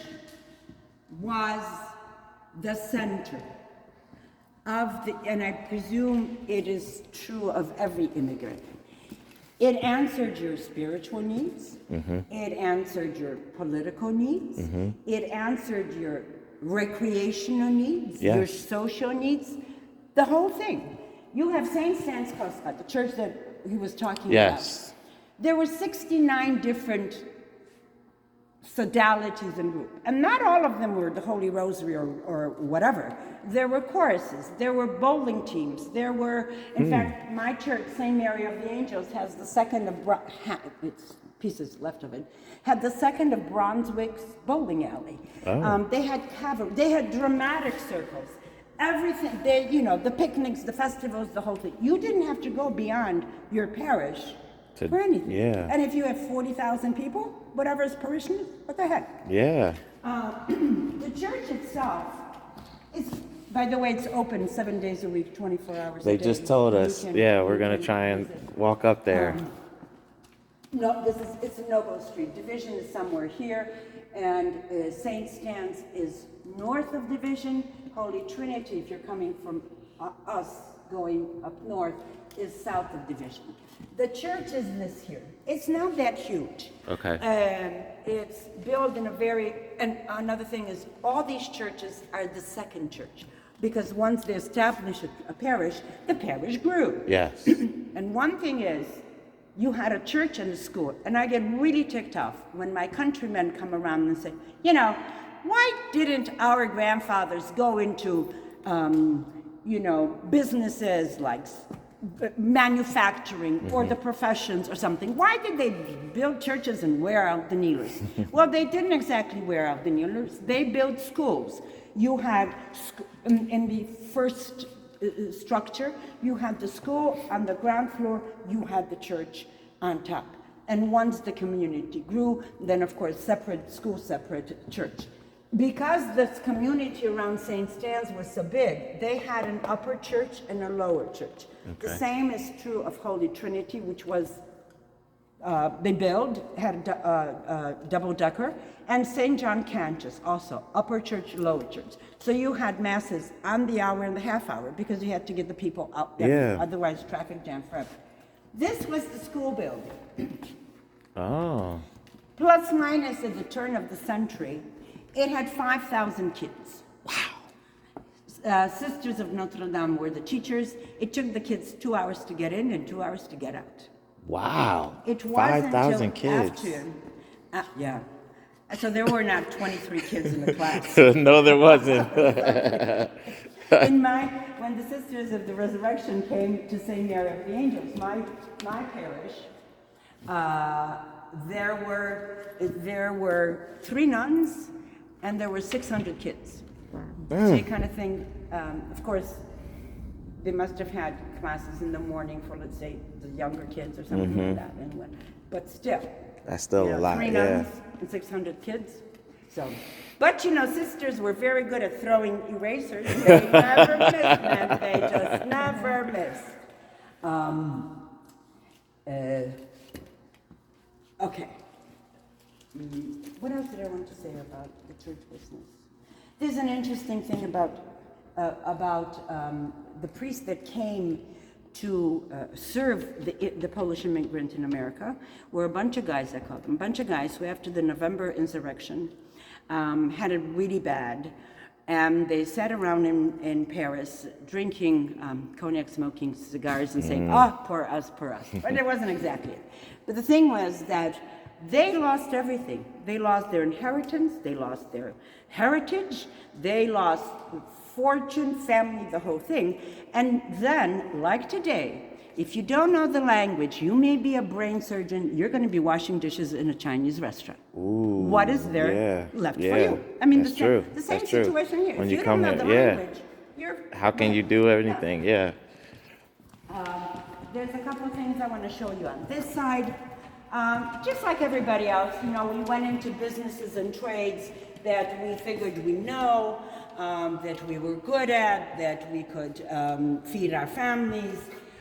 was the center of the, and I presume it is true of every immigrant. It answered your spiritual needs. It answered your political needs. It answered your recreational needs, your social needs, the whole thing. You have St. Stan's Kostka, the church that he was talking about. There were 69 different sodalities and groups, and not all of them were the Holy Rosary or whatever. There were choruses, there were bowling teams, there were, in fact, my church, St. Mary of the Angels, has the second of, it's pieces left of it, had the second of Brunswick's bowling alley. They had cavalry, they had dramatic circles, everything, they, you know, the picnics, the festivals, the whole thing. You didn't have to go beyond your parish for anything. And if you have 40,000 people, whatever is parishioners, what the heck? The church itself is, by the way, it's open 7 days a week, 24 hours a day. They just told us, we're going to try and walk up there. No, it's a no-go street. Division is somewhere here, and St. Stan's is north of Division. Holy Trinity, if you're coming from us going up north, is south of Division. The church is this here. It's not that huge. It's built in a very, and another thing is all these churches are the second church, because once they establish a parish, the parish grew. And one thing is, you had a church and a school, and I get really ticked off when my countrymen come around and say, you know, why didn't our grandfathers go into, you know, businesses like manufacturing or the professions or something? Why did they build churches and wear out the kneelers? Well, they didn't exactly wear out the kneelers. They built schools. You had, in the first structure, you had the school on the ground floor, you had the church on top. And once the community grew, then of course separate school, separate church. Because this community around St. Stan's was so big, they had an upper church and a lower church. The same is true of Holy Trinity, which was they built, had a double-decker, and St. John Cantus also, upper church, lower church. So you had masses on the hour and the half hour because you had to get the people out there. Yeah. Otherwise, traffic jam forever. This was the school building. Oh. Plus minus at the turn of the century, it had 5,000 kids. Wow. Sisters of Notre Dame were the teachers. It took the kids 2 hours to get in and 2 hours to get out. Wow. It wasn't 5,000 until kids. after, yeah. So there were not 23 kids in the class. No, there wasn't. When the Sisters of the Resurrection came to St. Mary of the Angels, my parish, there were 3 nuns and there were 600 kids. So you kind of think, of course, they must have had classes in the morning for, let's say, the younger kids or something like that. But still. That's still a lot, 3 yeah. nuns and 600 kids. So, but sisters were very good at throwing erasers. They never missed, man. They just never missed. Okay. What else did I want to say about the church business? There's an interesting thing about the priests that came to serve the Polish immigrant in America were a bunch of guys, I call them, a bunch of guys who after the November insurrection had it really bad. And they sat around in Paris drinking cognac, smoking cigars and saying, poor us, poor us. But it wasn't exactly it. But the thing was that they lost everything. They lost their inheritance, they lost their heritage, they lost fortune, family, the whole thing. And then, like today, if you don't know the language, you may be a brain surgeon, you're going to be washing dishes in a Chinese restaurant. Ooh, what is there left for you? I mean, the same situation here. When if you you come don't know here, the language, you're... How can you do anything? Yeah. There's a couple of things I want to show you on this side. Just like everybody else, we went into businesses and trades that we figured we know, that we were good at, that we could feed our families.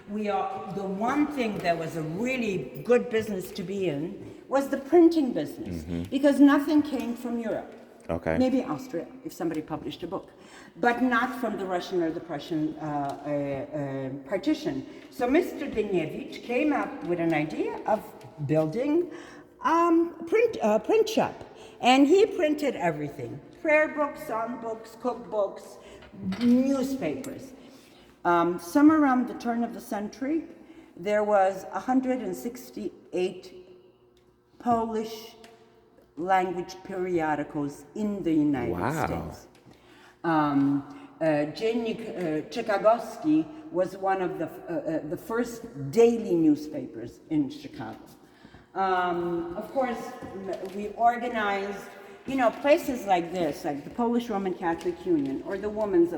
The one thing that was a really good business to be in was the printing business, because nothing came from Europe. Okay. Maybe Austria, if somebody published a book, but not from the Russian or the Prussian partition. So Mr. Denievich came up with an idea of building a print shop, and he printed everything: prayer books, songbooks, cookbooks, newspapers. Somewhere around the turn of the century, there was 168 Polish language periodicals in the United States. Dziennik Chicagowski was one of the first daily newspapers in Chicago. Of course, we organized, places like this, like the Polish Roman Catholic Union or the Women's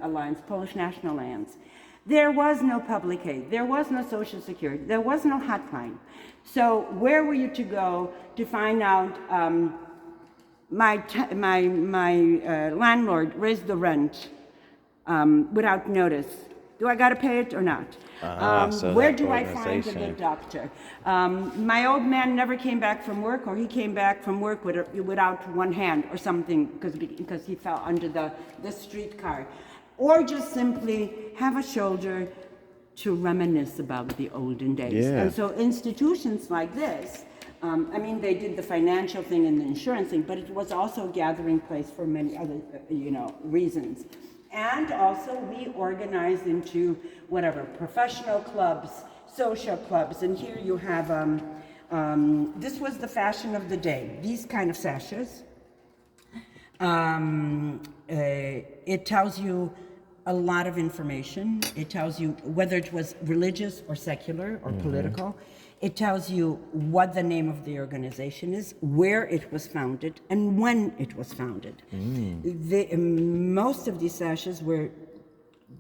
Alliance, Polish National Alliance. There was no public aid, there was no social security, there was no hotline. So where were you to go to find out my landlord raised the rent without notice? Do I got to pay it or not? Where do I find a good doctor? My old man never came back from work, or he came back from work without one hand or something because he fell under the streetcar. Or just simply have a shoulder to reminisce about the olden days. Yeah. And so institutions like this, they did the financial thing and the insurance thing, but it was also a gathering place for many other, reasons. And also we organized into professional clubs, social clubs. And here you have, this was the fashion of the day, these kind of sashes. It tells you a lot of information. It tells you whether it was religious or secular or political. It tells you what the name of the organization is, where it was founded, and when it was founded. Most of these sashes were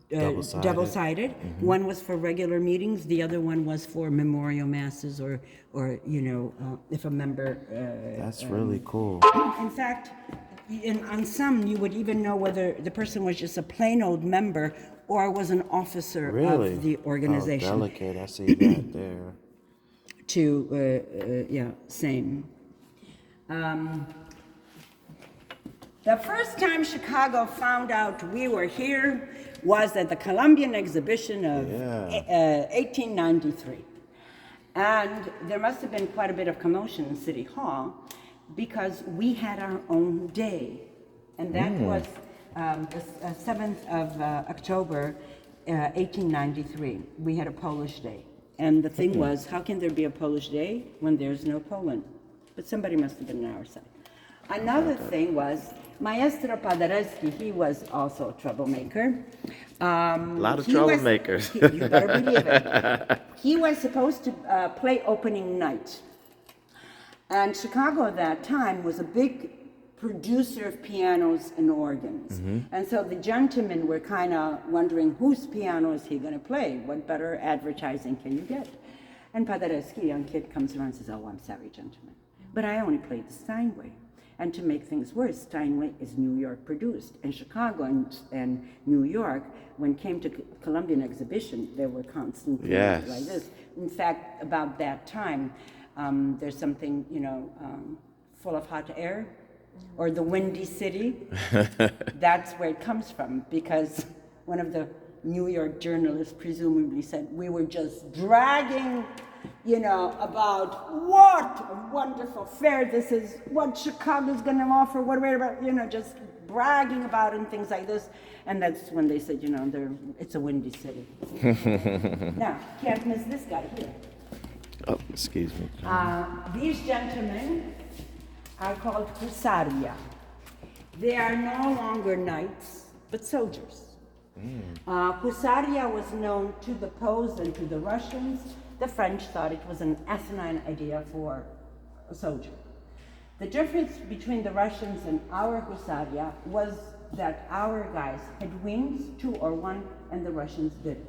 double-sided. One was for regular meetings, the other one was for memorial masses or if a member... That's really cool. In fact, on some, you would even know whether the person was just a plain old member or was an officer of the organization. Oh, delicate. I see that there. same. The first time Chicago found out we were here was at the Columbian exhibition of 1893. And there must have been quite a bit of commotion in City Hall because we had our own day. And that was the 7th of October, 1893. We had a Polish day. And the thing was, how can there be a Polish day when there's no Poland? But somebody must have been on our side. Another thing was, Maestro Paderewski, he was also a troublemaker. A lot of troublemakers. You better believe it. He was supposed to play opening night. And Chicago at that time was a big producer of pianos and organs. And so the gentlemen were kind of wondering, whose piano is he going to play? What better advertising can you get? And Paderewski, a young kid, comes around and says, oh, I'm sorry, gentlemen, but I only played the Steinway. And to make things worse, Steinway is New York produced. And Chicago and New York, when it came to Columbian exhibition, there were constant Yes. like this. In fact, about that time, there's something, full of hot air, or the Windy City. That's where it comes from, because one of the New York journalists presumably said we were just dragging, about what a wonderful fair this is, what Chicago's going to offer, just bragging about it and things like this. And that's when they said, it's a windy city. Now, can't miss this guy here. Oh, excuse me. These gentlemen are called husaria. They are no longer knights, but soldiers. Husaria was known to the Poles and to the Russians. The French thought it was an asinine idea for a soldier. The difference between the Russians and our husaria was that our guys had wings, 2 or 1, and the Russians didn't.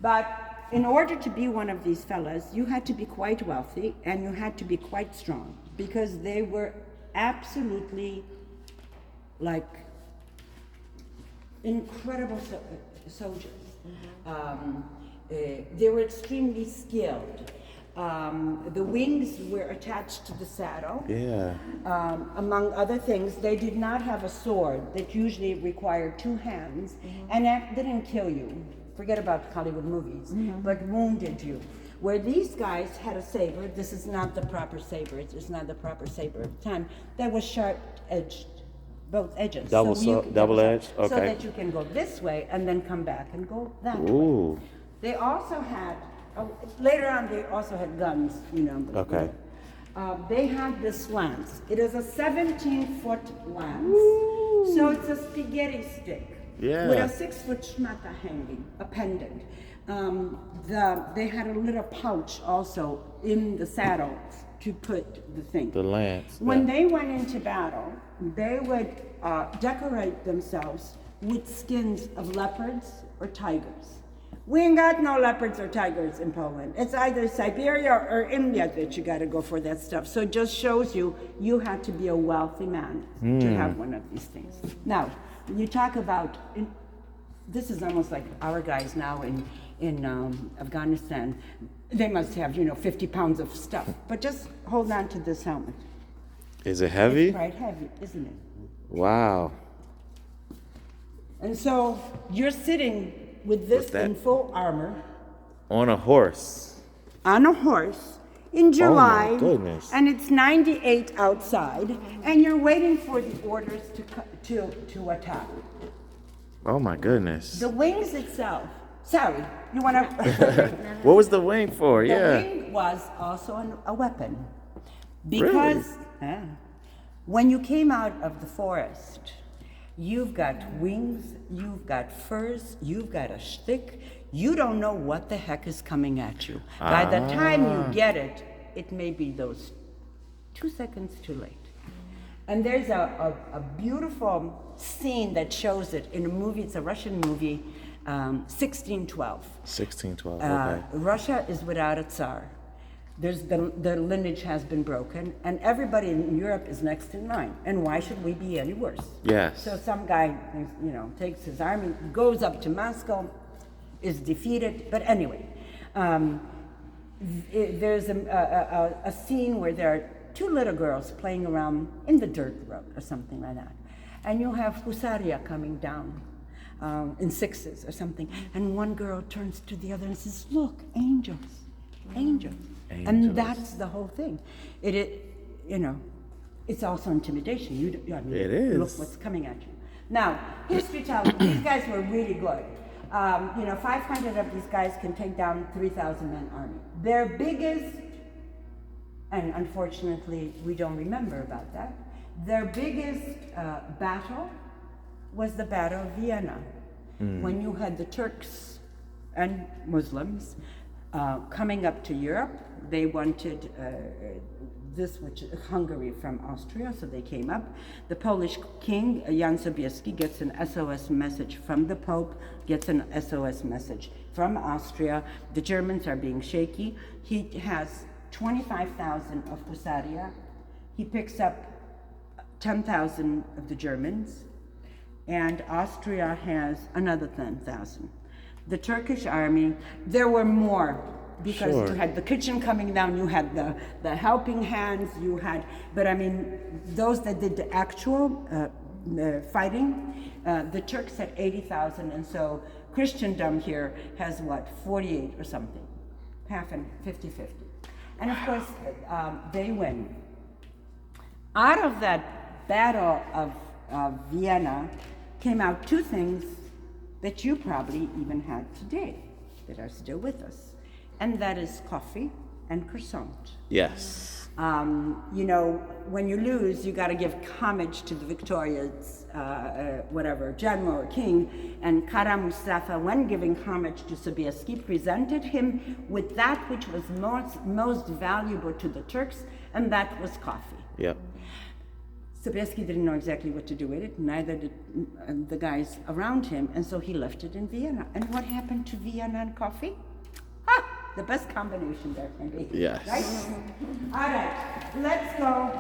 But in order to be one of these fellas, you had to be quite wealthy and you had to be quite strong, because they were absolutely incredible soldiers. They were extremely skilled. The wings were attached to the saddle. Yeah. Among other things, they did not have a sword that usually required 2 hands, and that didn't kill you. Forget about Hollywood movies, but wounded you. Where these guys had a saber, this is not the proper saber. It's not the proper saber at the time. That was sharp-edged, both edges. Double-edged. Okay. So that you can go this way and then come back and go that way. Ooh. They also had, later on they also had guns, Okay. They had this lance. It is a 17-foot lance. So it's a spaghetti stick. Yeah. With a 6-foot schmata hanging, a pendant. They had a little pouch also in the saddle to put the thing. The lance. When they went into battle, they would decorate themselves with skins of leopards or tigers. We ain't got no leopards or tigers in Poland. It's either Siberia or India that you got to go for that stuff. So it just shows you had to be a wealthy man to have one of these things. Now, when you talk about, this is almost like our guys now in Afghanistan. They must have, 50 pounds of stuff. But just hold on to this helmet. Is it heavy? It's quite heavy, isn't it? Wow. And so you're sitting with this in full armor. On a horse. On a horse in July. Oh my goodness. And it's 98 outside, and you're waiting for the orders to attack. Oh my goodness. The wings itself. Sorry, you want to? What was the wing for? The Yeah. wing was also a weapon, because when you came out of the forest, you've got wings, you've got furs, you've got a shtick. You don't know what the heck is coming at you. By the time you get it, it may be those 2 seconds too late. And there's a beautiful scene that shows it in a movie. It's a Russian movie, 1612. 1612. Okay. Russia is without a Tsar. The lineage has been broken, and everybody in Europe is next in line. And why should we be any worse? Yes. So some guy, takes his army, goes up to Moscow, is defeated. But anyway, there's a scene where there are two little girls playing around in the dirt road or something like that. And you have Husaria coming down in sixes or something. And one girl turns to the other and says, look, angels, angels. And that's the whole thing. It's also intimidation. It is. Look what's coming at you. Now, history tells me these guys were really good. 500 of these guys can take down 3,000 men army. Their biggest, and unfortunately we don't remember about that, their biggest battle was the Battle of Vienna, when you had the Turks and Muslims coming up to Europe. They wanted Hungary from Austria, so they came up. The Polish king, Jan Sobieski, gets an SOS message from the Pope, gets an SOS message from Austria. The Germans are being shaky. He has 25,000 of Husaria. He picks up 10,000 of the Germans, and Austria has another 10,000. The Turkish army, there were more, because you had the kitchen coming down, you had the helping hands, but I mean, those that did the actual fighting, the Turks had 80,000, and so Christendom here has 48 or something, half and 50-50. And of course, they win. Out of that Battle of Vienna came out two things that you probably even had today, that are still with us. And that is coffee and croissant. Yes. When you lose, you got to give homage to the victorious, general or king. And Kara Mustafa, when giving homage to Sobieski, presented him with that which was most valuable to the Turks, and that was coffee. Yep. Sobieski didn't know exactly what to do with it, neither did the guys around him, and so he left it in Vienna. And what happened to Vienna and coffee? The best combination there can be. Yes. Right? All right, let's go.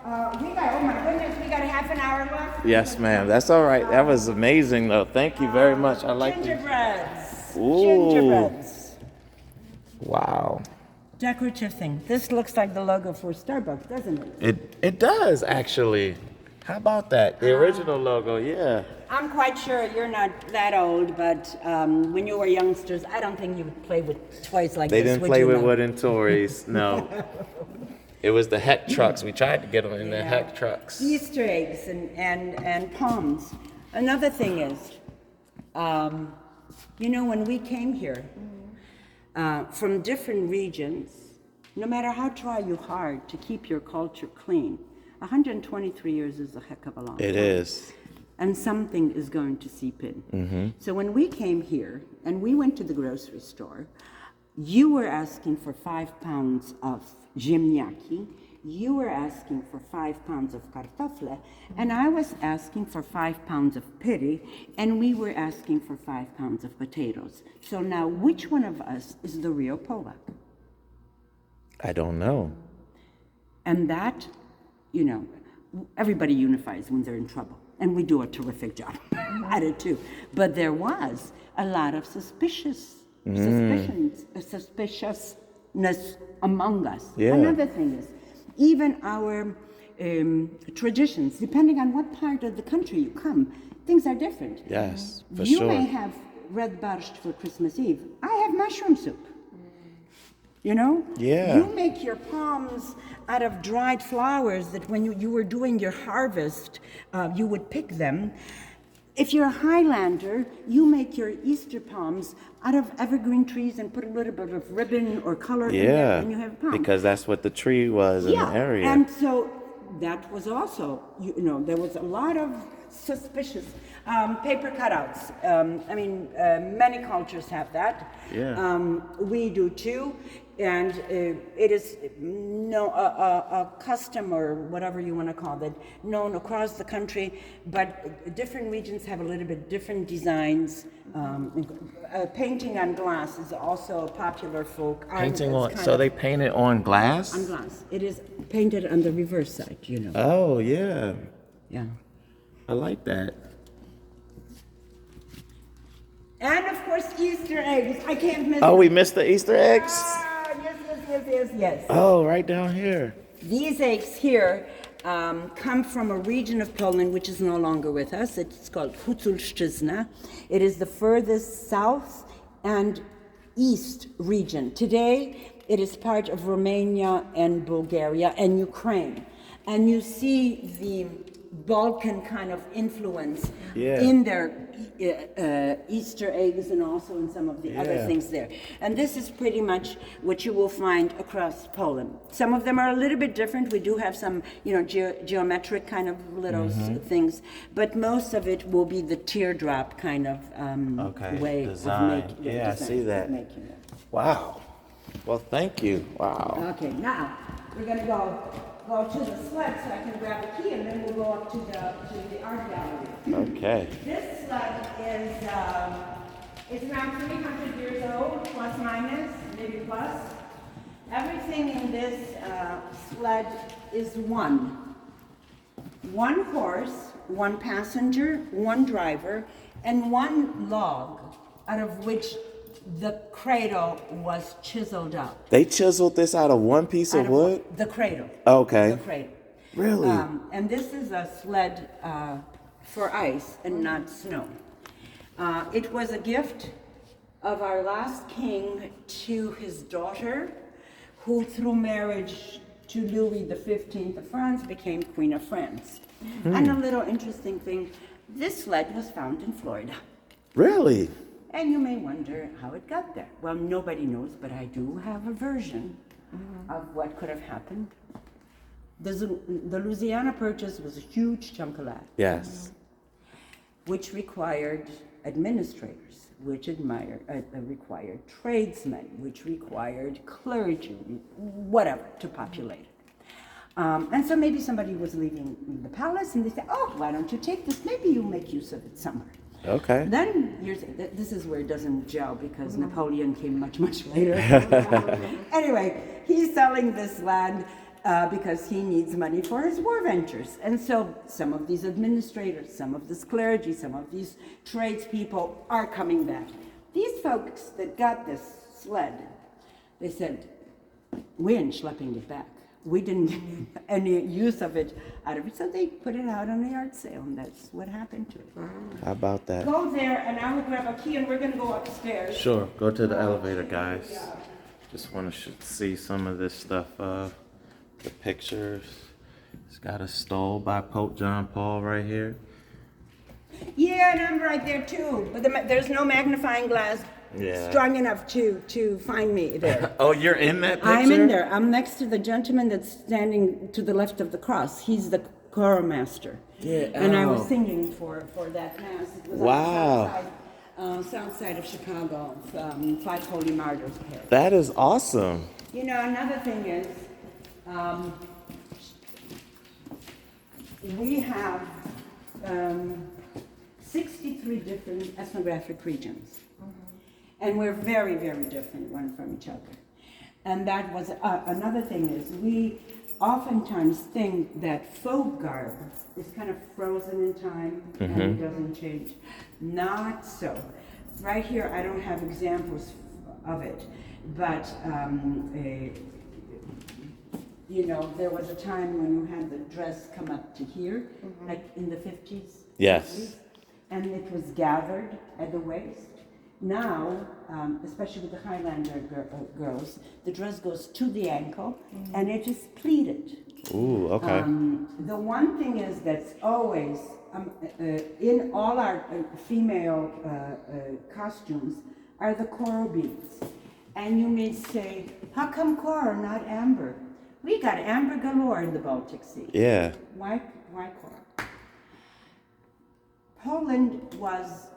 Oh my goodness, we got a half an hour left. Yes, ma'am. That's all right. That was amazing, though. Thank you very much. I like these. Gingerbreads. Ooh. Gingerbreads. Wow. Decorative thing. This looks like the logo for Starbucks, doesn't it? It does, actually. How about that? The original logo, yeah. I'm quite sure you're not that old, but when you were youngsters, I don't think you would play with toys like They this. didn't play with wooden toys, no. It was the heck trucks. We tried to get them in the heck trucks. Easter eggs and palms. Another thing is, when we came here from different regions, no matter how try you hard to keep your culture clean, 123 years is a heck of a long time. It is. And something is going to seep in. So when we came here and we went to the grocery store, you were asking for 5 pounds of ziemniaki, you were asking for 5 pounds of kartofle, and I was asking for 5 pounds of piri, and we were asking for 5 pounds of potatoes. So now, which one of us is the real Polak? I don't know. And that, everybody unifies when they're in trouble. And we do a terrific job at it too. But there was a lot of suspiciousness among us. Yeah. Another thing is, even our traditions, depending on what part of the country you come, things are different. Yes, for you sure. may have red borscht for Christmas Eve. I have mushroom soup. Yeah. You make your palms out of dried flowers that when you were doing your harvest, you would pick them. If you're a Highlander, you make your Easter palms out of evergreen trees and put a little bit of ribbon or color in there, and you have a palm. Because that's what the tree was in the area. And so that was also, there was a lot of suspicious paper cutouts. Many cultures have that. Yeah. We do too. And it is a custom, or whatever you want to call it, known across the country, but different regions have a little bit different designs. Painting on glass is also a popular folk art. So they paint it on glass? On glass. It is painted on the reverse side, Oh, yeah. Yeah. I like that. And of course, Easter eggs. I can't miss Oh, it. we missed the Easter eggs? Yes. Yes. Oh, right down here. These eggs here come from a region of Poland which is no longer with us. It's called Huculszczyzna. It is the furthest south and east region. Today, it is part of Romania and Bulgaria and Ukraine. And you see the Balkan kind of influence in their Easter eggs and also in some of the other things there. And this is pretty much what you will find across Poland. Some of them are a little bit different. We do have some, geometric kind of little things, but most of it will be the teardrop kind of way design. of making. I see that. Making it. Wow. Well, thank you. Wow. Okay, now we're gonna go to the sled so I can grab a key and then we'll go up to the art gallery. Okay. This sled is around 300 years old, plus minus, maybe plus. Everything in this sled is one horse, one passenger, one driver, and one log, out of which the cradle was chiseled up. They chiseled this out of one piece of wood? The cradle. Okay. The cradle. Really? And this is a sled for ice and not snow. It was a gift of our last king to his daughter, who through marriage to Louis XV of France became Queen of France. And a little interesting thing, this sled was found in Florida. Really? And you may wonder how it got there. Well, nobody knows, but I do have a version of what could have happened. The Louisiana Purchase was a huge chunk of land, Yes. which required administrators, which required tradesmen, which required clergy, whatever, to populate it. And so maybe somebody was leaving the palace and they said, oh, why don't you take this? Maybe you'll make use of it somewhere. Okay. Then this is where it doesn't gel because Napoleon came much, much later. Anyway, he's selling this land because he needs money for his war ventures. And so some of these administrators, some of this clergy, some of these tradespeople are coming back. These folks that got this sled, they said, we ain't schlepping it back. We didn't get any use of it out of it, so they put it out on the yard sale, and that's what happened to it. How about that? Go there, and I will grab a key, and we're gonna go upstairs. Sure. Go to the elevator, guys. Just want to see some of this stuff. The pictures. It's got a stole by Pope John Paul right here. Yeah, and I'm right there too, but there's no magnifying glass strong enough to find me there. Oh, you're in that picture? I'm in there. I'm next to the gentleman that's standing to the left of the cross. He's the choir master. Yeah. And I was singing for that mass. It was Wow. on the south side of Chicago, Five Holy Martyrs Parish. That is awesome. You know, another thing is, we have 63 different ethnographic regions. And we're very, very different one from each other. And that was, another thing is, we oftentimes think that folk garb is kind of frozen in time and it doesn't change. Not so. Right here, I don't have examples of it, but there was a time when you had the dress come up to here, like in the 50s. Yes. 60s, and it was gathered at the waist. Now, especially with the Highlander girls, the dress goes to the ankle and it is pleated. Ooh, okay. The one thing is that's always in all our female costumes are the coral beads. And you may say, how come coral, not amber? We got amber galore in the Baltic Sea. Yeah. Why coral? Poland was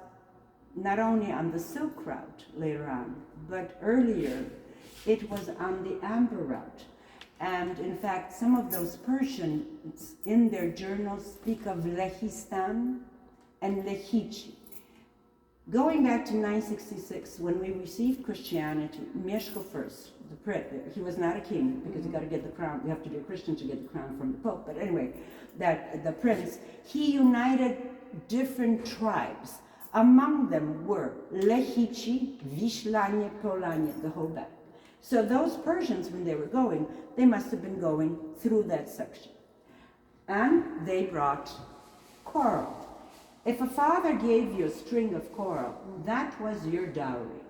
not only on the Silk Route later on, but earlier it was on the Amber Route. And in fact, some of those Persians in their journals speak of Lehistan and Lehichi. Going back to 966, when we received Christianity, Mieszko first, the prince, he was not a king because you got to get the crown. You have to be a Christian to get the crown from the Pope. But anyway, that the prince, he united different tribes. Among them were Lehici, Wishlanie, Polanie, the whole back. So those Persians, when they were going, they must have been going through that section. And they brought coral. If a father gave you a string of coral, that was your dowry.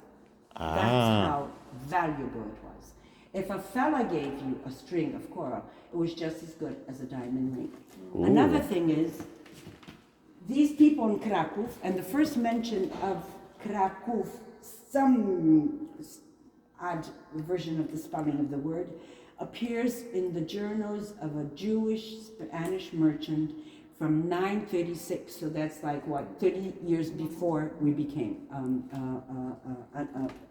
That's how valuable it was. If a fella gave you a string of coral, it was just as good as a diamond ring. Another thing is, these people in Krakow, and the first mention of Krakow, some odd version of the spelling of the word, appears in the journals of a Jewish Spanish merchant from 936, so that's like what, 30 years before we became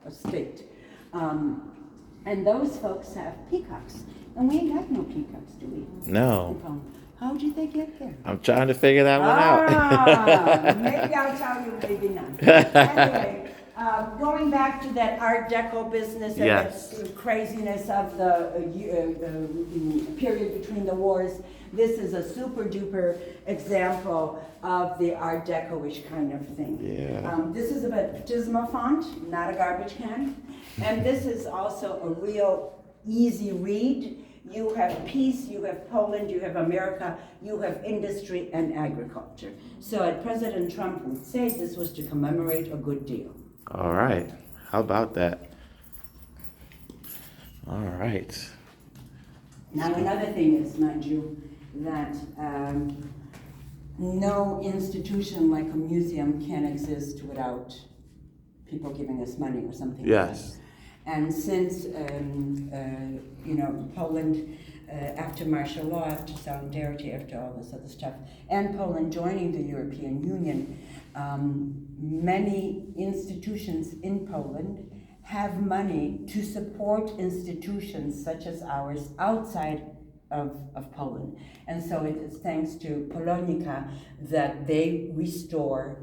a state. And those folks have peacocks, and we ain't got no peacocks, do we? No. How did they get there? I'm trying to figure that one out. Maybe I'll tell you, maybe not. Anyway, going back to that Art Deco business and Yes. the craziness of the period between the wars, this is a super duper example of the Art Deco-ish kind of thing. Yeah. This is a baptismal font, not a garbage can. And this is also a real easy read. You have peace, you have Poland, you have America, you have industry and agriculture. So President Trump would say this was to commemorate a good deal. All right. How about that? All right. Now another thing is, mind you, that no institution like a museum can exist without people giving us money or something. Yes. And since, Poland, after martial law, after solidarity, after all this other stuff, and Poland joining the European Union, many institutions in Poland have money to support institutions such as ours outside of Poland. And so it is thanks to Polonika that they restore,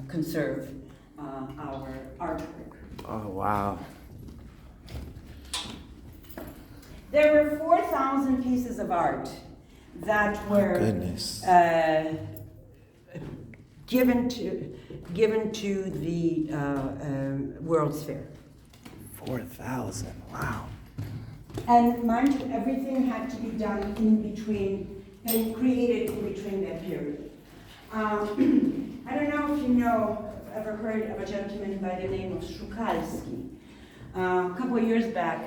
conserve our artwork. Oh, wow. There were 4,000 pieces of art that were Goodness. given to the World's Fair. 4,000. Wow. And mind you, everything had to be done in between, and created in between that period. I don't know if you ever heard of a gentleman by the name of Szukalski. A couple of years back,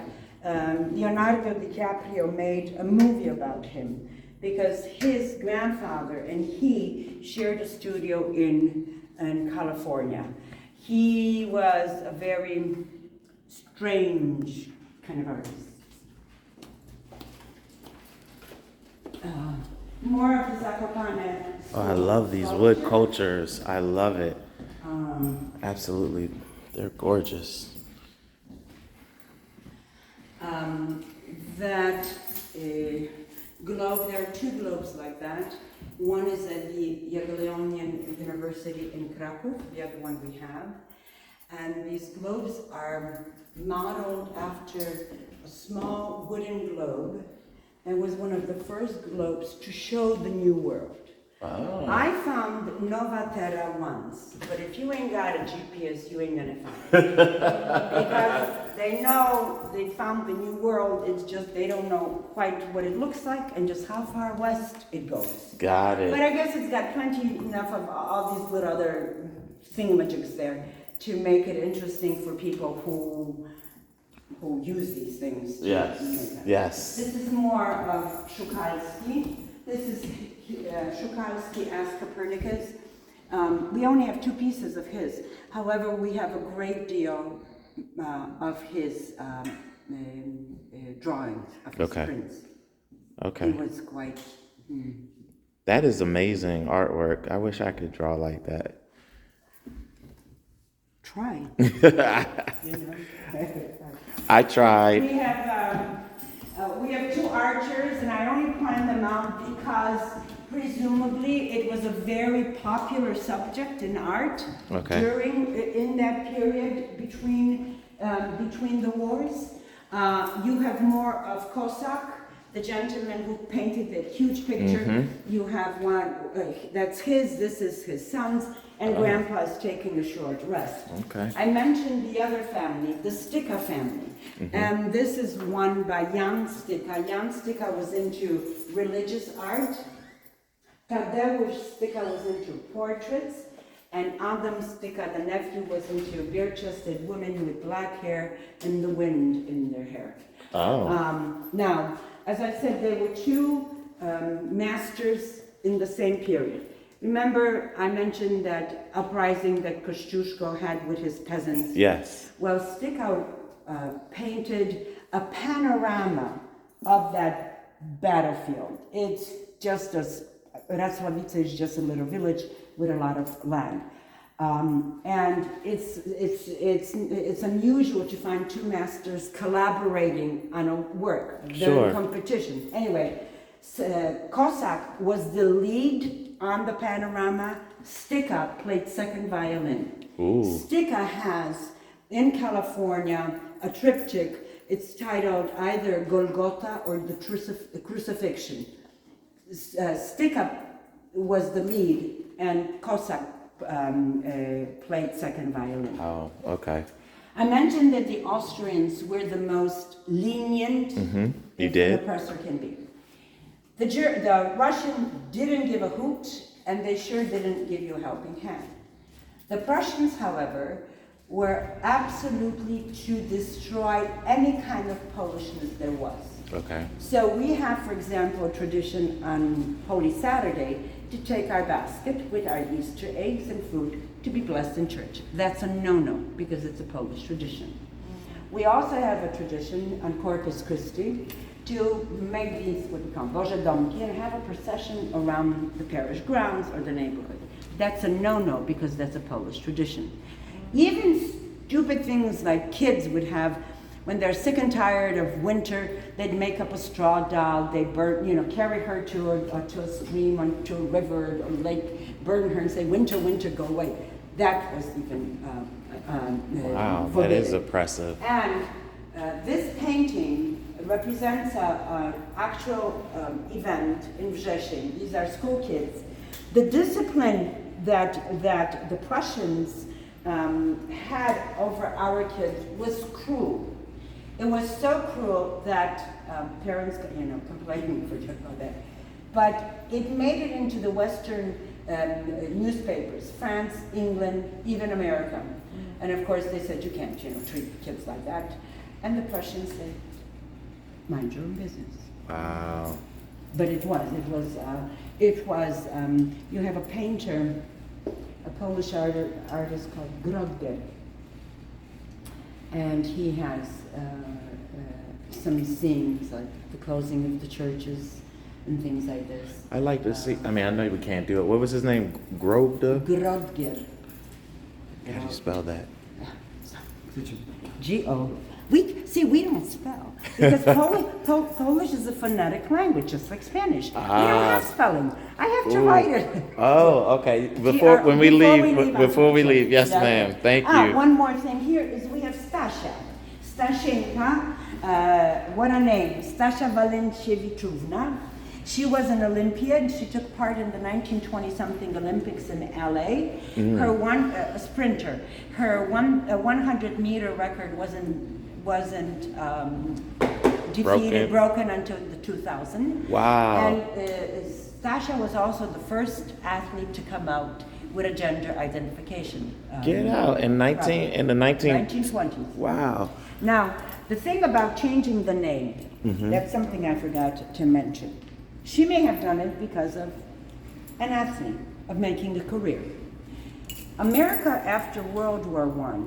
Leonardo DiCaprio made a movie about him because his grandfather and he shared a studio in California. He was a very strange kind of artist. More of the Zakopane. Oh, I love these wood cultures. I love it. Absolutely. They're gorgeous. That globe, there are two globes like that. One is at the Jagiellonian University in Krakow, the other one we have. And these globes are modeled after a small wooden globe and was one of the first globes to show the New World. Oh. I found Nova Terra once, but if you ain't got a GPS, you ain't gonna find it. Because they know they found the New World, it's just they don't know quite what it looks like and just how far west it goes. Got But it. I guess it's got plenty enough of all these little other thingamajigs there to make it interesting for people who use these things. Yes. Yes. This is more of Szukalski. This is Szukalski as Copernicus. We only have two pieces of his. However, we have a great deal of his drawings, of his Okay. prints. Okay. He was quite... That is amazing artwork. I wish I could draw like that. Try. I tried. We have two archers, and I only point them out because presumably it was a very popular subject in art Okay. in that period between the wars. You have more of Cossack, the gentleman who painted that huge picture. You have one that's his. This is his son's, and Grandpa is taking a short rest. Okay. I mentioned the other family, the Stika family. And this is one by Jan Stika. Jan Stika was into religious art. Tadeusz Stika was into portraits. And Adam Stika, the nephew, was into bare-chested women with black hair and the wind in their hair. Oh. Now, as I said, there were two masters in the same period. Remember, I mentioned that uprising that Kosciuszko had with his peasants? Yes. Well, Stika painted a panorama of that battlefield. It's just as, Rasławice is just a little village with a lot of land. And it's unusual to find two masters collaborating on a work. They're Sure. in competition. Anyway, Cossack was the lead on the panorama. Stika played second violin. Ooh. Stika has in California a triptych. It's titled either Golgotha or the Crucifixion. Stika was the lead, and Cossack played second violin. Oh, okay. I mentioned that the Austrians were the most lenient You an did? oppressor can be. The Russian didn't give a hoot, and they sure didn't give you a helping hand. The Prussians, however, were absolutely to destroy any kind of Polishness there was. Okay. So we have, for example, a tradition on Holy Saturday to take our basket with our Easter eggs and food to be blessed in church. That's a no-no because it's a Polish tradition. We also have a tradition on Corpus Christi to make these what we call Boże Domki and have a procession around the parish grounds or the neighborhood. That's a no-no because that's a Polish tradition. Even stupid things like kids would have, when they're sick and tired of winter, they'd make up a straw doll, they'd burn, carry her to a stream, or to a river or lake, burn her and say, winter, winter, go away. That was even Wow, that forbidden. is oppressive. And this painting represents an actual event in Wrzesień. These are school kids. The discipline that the Prussians had over our kids was cruel. It was so cruel that parents, complaining, forget about that. But it made it into the Western newspapers, France, England, even America. And of course they said, you can't, treat kids like that. And the Prussians said, mind your own business. Wow. But it was, you have a painter, a Polish artist called Grodger. And he has some scenes like the closing of the churches and things like this. I like to see, I know we can't do it. What was his name? Grodger? Grodger. How do you spell that? G-O. We don't spell. Because Polish is a phonetic language, just like Spanish. We don't have spelling. I have to write it. Oh, okay. Before we leave, yes, ma'am. Thank you. One more thing here is we have Stasia. Stashenka, what a name. Stasia Walenciewiczówna. She was an Olympian. She took part in the 1920-something Olympics in LA. Her a sprinter. Her 100-meter record wasn't broken until the 2000. Wow. And Stasia was also the first athlete to come out with a gender identification. Get out in the 1920s. Wow. Now, the thing about changing the name, that's something I forgot to mention. She may have done it because of an athlete, of making a career. America after World War I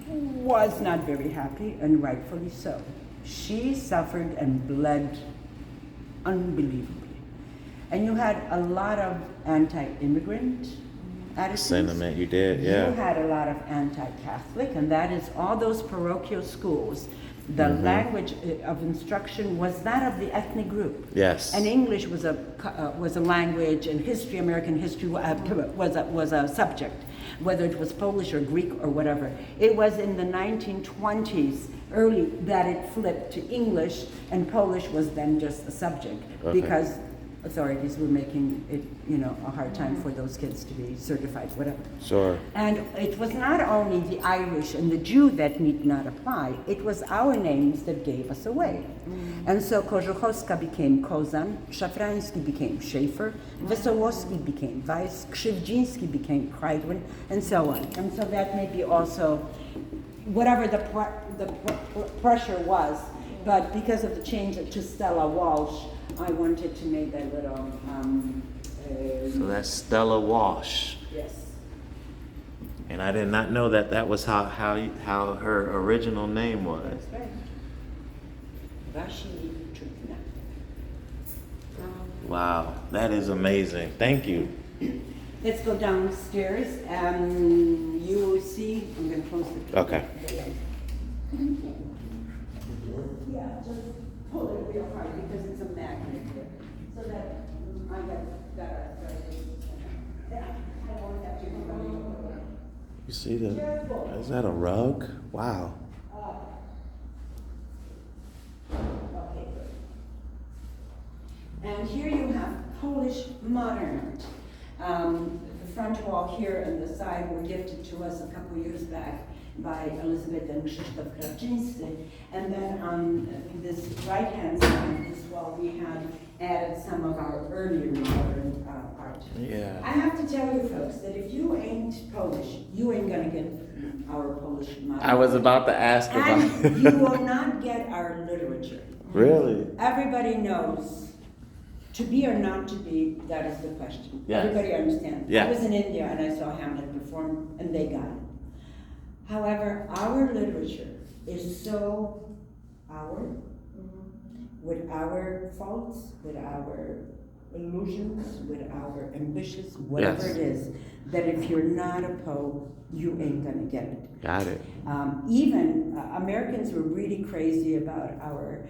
was not very happy, and rightfully so. She suffered and bled unbelievably. And you had a lot of anti-immigrant attitudes. Sentiment, you did, yeah. You had a lot of anti-Catholic, and that is all those parochial schools. The language of instruction was that of the ethnic group. Yes. And English was a language, and history, American history, was a subject, whether it was Polish or Greek or whatever. It was in the 1920s, early, that it flipped to English, and Polish was then just a subject, Okay. because authorities were making it, a hard time for those kids to be certified, whatever. Sure. And it was not only the Irish and the Jew that need not apply, it was our names that gave us away. And so Kożuchowska became Kozan, Szafrański became Schaefer, Wesołowski became Weiss, Krzywdziński became Krydwin, and so on. And so that may be also, whatever the pressure was, but because of the change to Stella Walsh, I wanted to make that little. So that's Stella Walsh. Yes. And I did not know that was how her original name was. That's right. Vashini Trutna. Wow, that is amazing. Thank you. Let's go downstairs and you will see. I'm going to close the door. Okay. Yeah, just pull it real hard because it's a magnet here. So that I got better. I won't have to go. You see is that a rug? Wow. Okay, good. And here you have Polish modern art. The front wall here and the side were gifted to us a couple years back by Elizabeth and Krzysztof Krawczyński. And then on this right-hand side of this wall, we had added some of our earlier modern art. Yeah. I have to tell you folks that if you ain't Polish, you ain't gonna get our Polish modern I was art. about to ask about. And you will not get our literature. Really? Everybody knows, to be or not to be, that is the question. Yes. Everybody understands. Yes. I was in India and I saw Hamlet perform, and they got it. However, our literature is so our, with our faults, with our illusions, with our ambitions, whatever Yes. it is, that if you're not a Poe, you ain't gonna get it. Got it. Even Americans were really crazy about our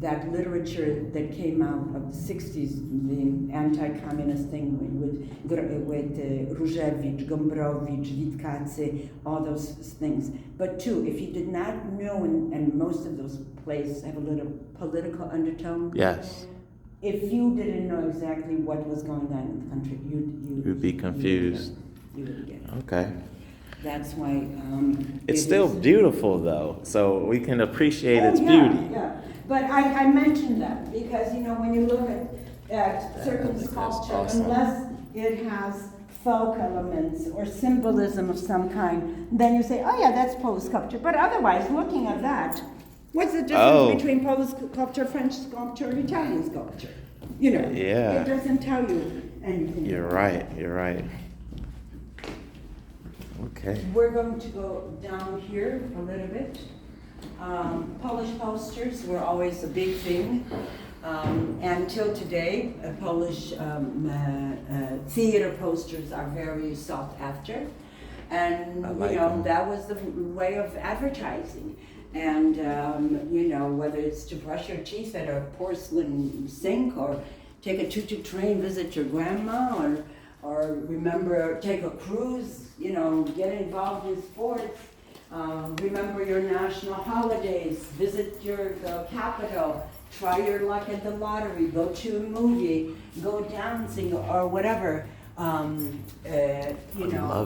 that literature that came out of the 60s, the anti-communist thing with Różewicz, Gombrowicz, Witkacy, all those things. But too, if you did not know, and most of those plays have a little political undertone. Yes. If you didn't know exactly what was going on in the country, You'd be confused. You would get it. Okay. That's why. It's it still is- beautiful though, so we can appreciate Oh, its yeah, beauty. Yeah, but I mentioned that because, when you look at certain think that's sculpture, awesome. unless it has folk elements or symbolism of some kind, then you say, oh yeah, that's Polish sculpture. But otherwise, looking at that, what's the difference Oh. between Polish sculpture, French sculpture, and Italian sculpture? Yeah. It doesn't tell you anything. You're right. You're right. Okay. We're going to go down here a little bit. Polish posters were always a big thing. Until today, Polish theater posters are very sought after. And, I like them. that was the way of advertising. And, whether it's to brush your teeth at a porcelain sink or take a choo-choo train, visit your grandma, or remember, take a cruise, get involved in sports, remember your national holidays, visit your capital, try your luck at the lottery, go to a movie, go dancing or whatever. love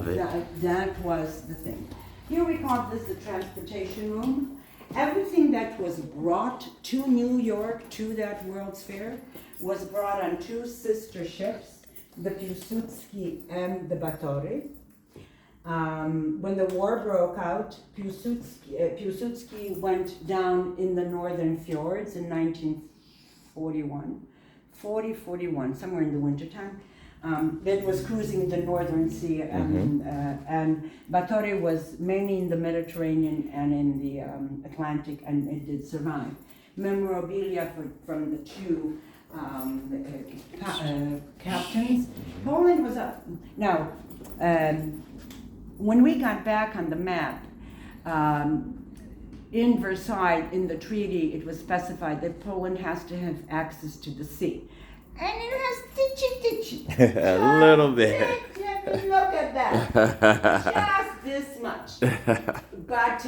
it. That was the thing. Here we call this the transportation room. Everything that was brought to New York, to that World's Fair, was brought on two sister ships, the Piłsudski and the Batory. When the war broke out, Piłsudski went down in the northern fjords in 1941, somewhere in the wintertime. That was cruising the Northern Sea, and Batory was mainly in the Mediterranean and in the Atlantic, and it did survive. Memorabilia from the two captains. Poland was up. Now, when we got back on the map, in Versailles, in the treaty, it was specified that Poland has to have access to the sea. And it has ditchy. A little bit. Let me look at that. Just this much. But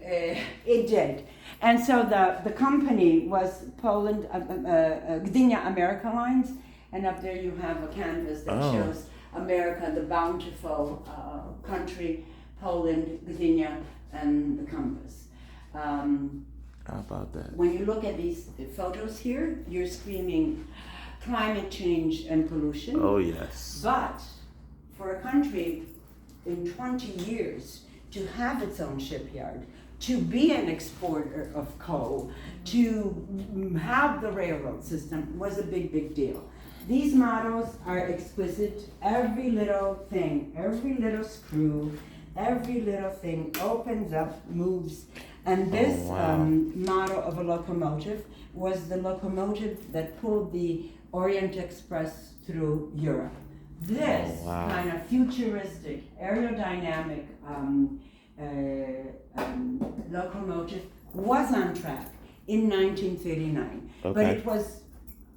it did. And so the company was Poland, Gdynia America Lines, and up there you have a canvas that Oh. shows America, the bountiful country, Poland, Gdynia, and the compass. How about that? When you look at these photos here, you're screaming climate change and pollution. Oh, yes. But for a country in 20 years to have its own shipyard, to be an exporter of coal, to have the railroad system was a big, big deal. These models are exquisite. Every little thing, every little screw, every little thing opens up, moves. And this wow. model of a locomotive was the locomotive that pulled the Orient Express through Europe. This wow. kind of futuristic, aerodynamic locomotive was on track in 1939. But Okay. it was,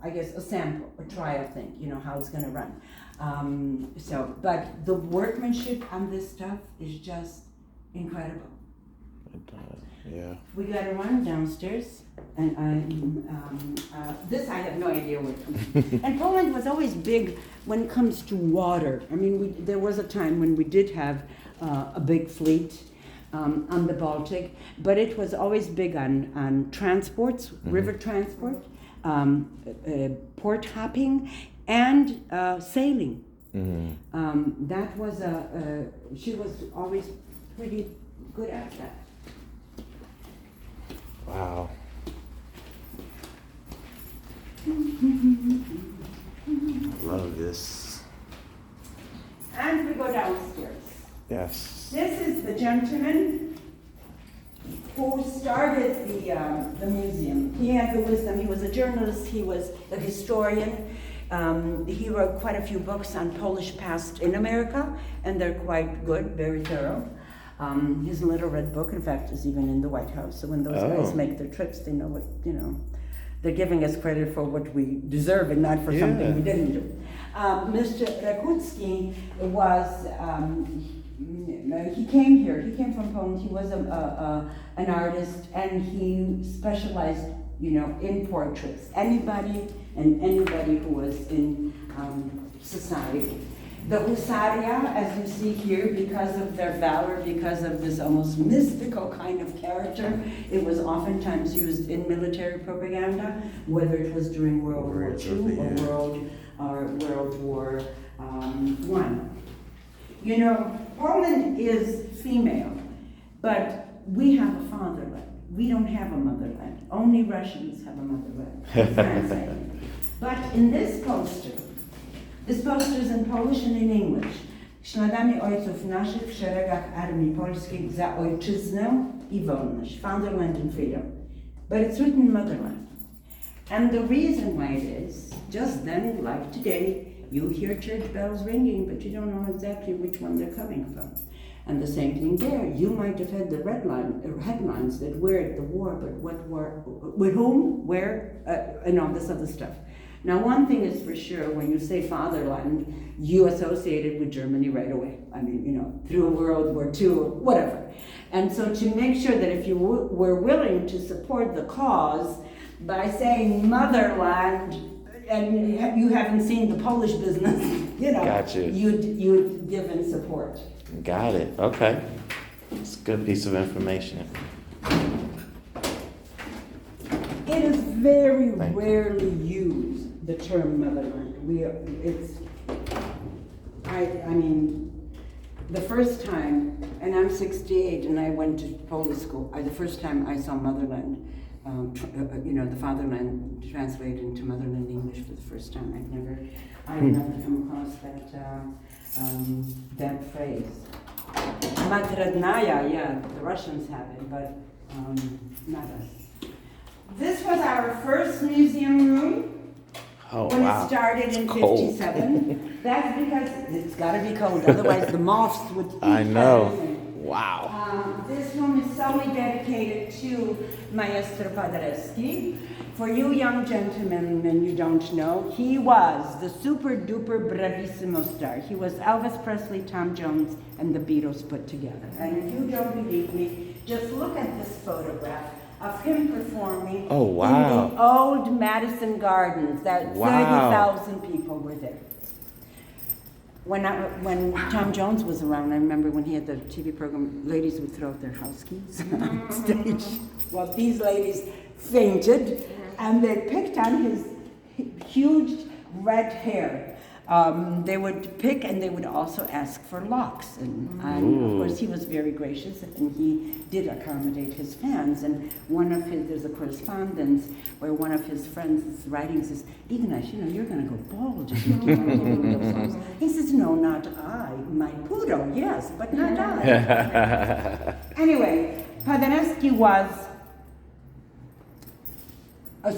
I guess, a sample, a trial thing, you know, how it's going to run. But the workmanship on this stuff is just incredible. Yeah. We got to run downstairs, and this I have no idea what comes. And Poland was always big when it comes to water. I mean, there was a time when we did have a big fleet on the Baltic, but it was always big on transports, river transport, port hopping, and sailing. That was she was always pretty good at that. Wow. Love this. And we go downstairs. Yes. This is the gentleman who started the museum. He had the wisdom. He was a journalist. He was a historian. He wrote quite a few books on Polish past in America, and they're quite good, very thorough. His little red book, in fact, is even in the White House. So when those guys make their trips, they know what, you know, they're giving us credit for what we deserve and not for something we didn't do. Mr. Rakucki was, he came here, he came from Poland. He was an artist, and he specialized, you know, in portraits. Anybody who was in society. The Husaria, as you see here, because of their valor, because of this almost mystical kind of character, it was oftentimes used in military propaganda, whether it was during World War II or World War I. You know, Poland is female, but we have a fatherland. We don't have a motherland. Only Russians have a motherland. That's what I'm saying. But in this poster is in Polish and in English. Śladami ojców naszych w szeregach Armii Polskiej za ojczyznę I wolność. Fatherland and freedom. But it's written motherland. And the reason why it is, just then, like today, you hear church bells ringing, but you don't know exactly which one they're coming from. And the same thing there. You might have had the headlines that we're at the war, but what war, with whom, where, and all this other stuff. Now, one thing is for sure, when you say fatherland, you associate it with Germany right away. I mean, you know, through World War II, or whatever. And so to make sure that if you were willing to support the cause by saying motherland, and you haven't seen the Polish business, you know, Gotcha. you'd give in support. Got it. Okay. It's a good piece of information. It is very Thank you. rarely used, the term motherland. I mean, the first time, and I'm 68 and I went to Polish school, the first time I saw motherland, you know, the fatherland translated into motherland English for the first time. I'd never come across that phrase. Matrednaya, yeah, the Russians have it, but not us. This was our first museum room Oh, when wow. it started in It's cold. 57. That's because it's got to be cold, otherwise the moths would eat I know. everything. Wow. This room is solely dedicated to Maestro Paderewski. For you young gentlemen, and you don't know, he was the super duper bravissimo star. He was Elvis Presley, Tom Jones, and the Beatles put together. And if you don't believe me, just look at this photograph of him performing Oh, wow. in the old Madison Gardens. That Wow. 30,000 people were there. When Tom Jones was around, I remember when he had the TV program, ladies would throw out their house keys on stage. Well, these ladies fainted, and they picked on his huge red hair. They would pick, and they would also ask for locks. And of course, he was very gracious, and he did accommodate his fans. And there's a correspondence where one of his friends is writing, says, Ignash, you're going to go bald if you keep on doing those songs. He says, no, not I. My poodle, yes, but not I. Anyway, Paderewski was a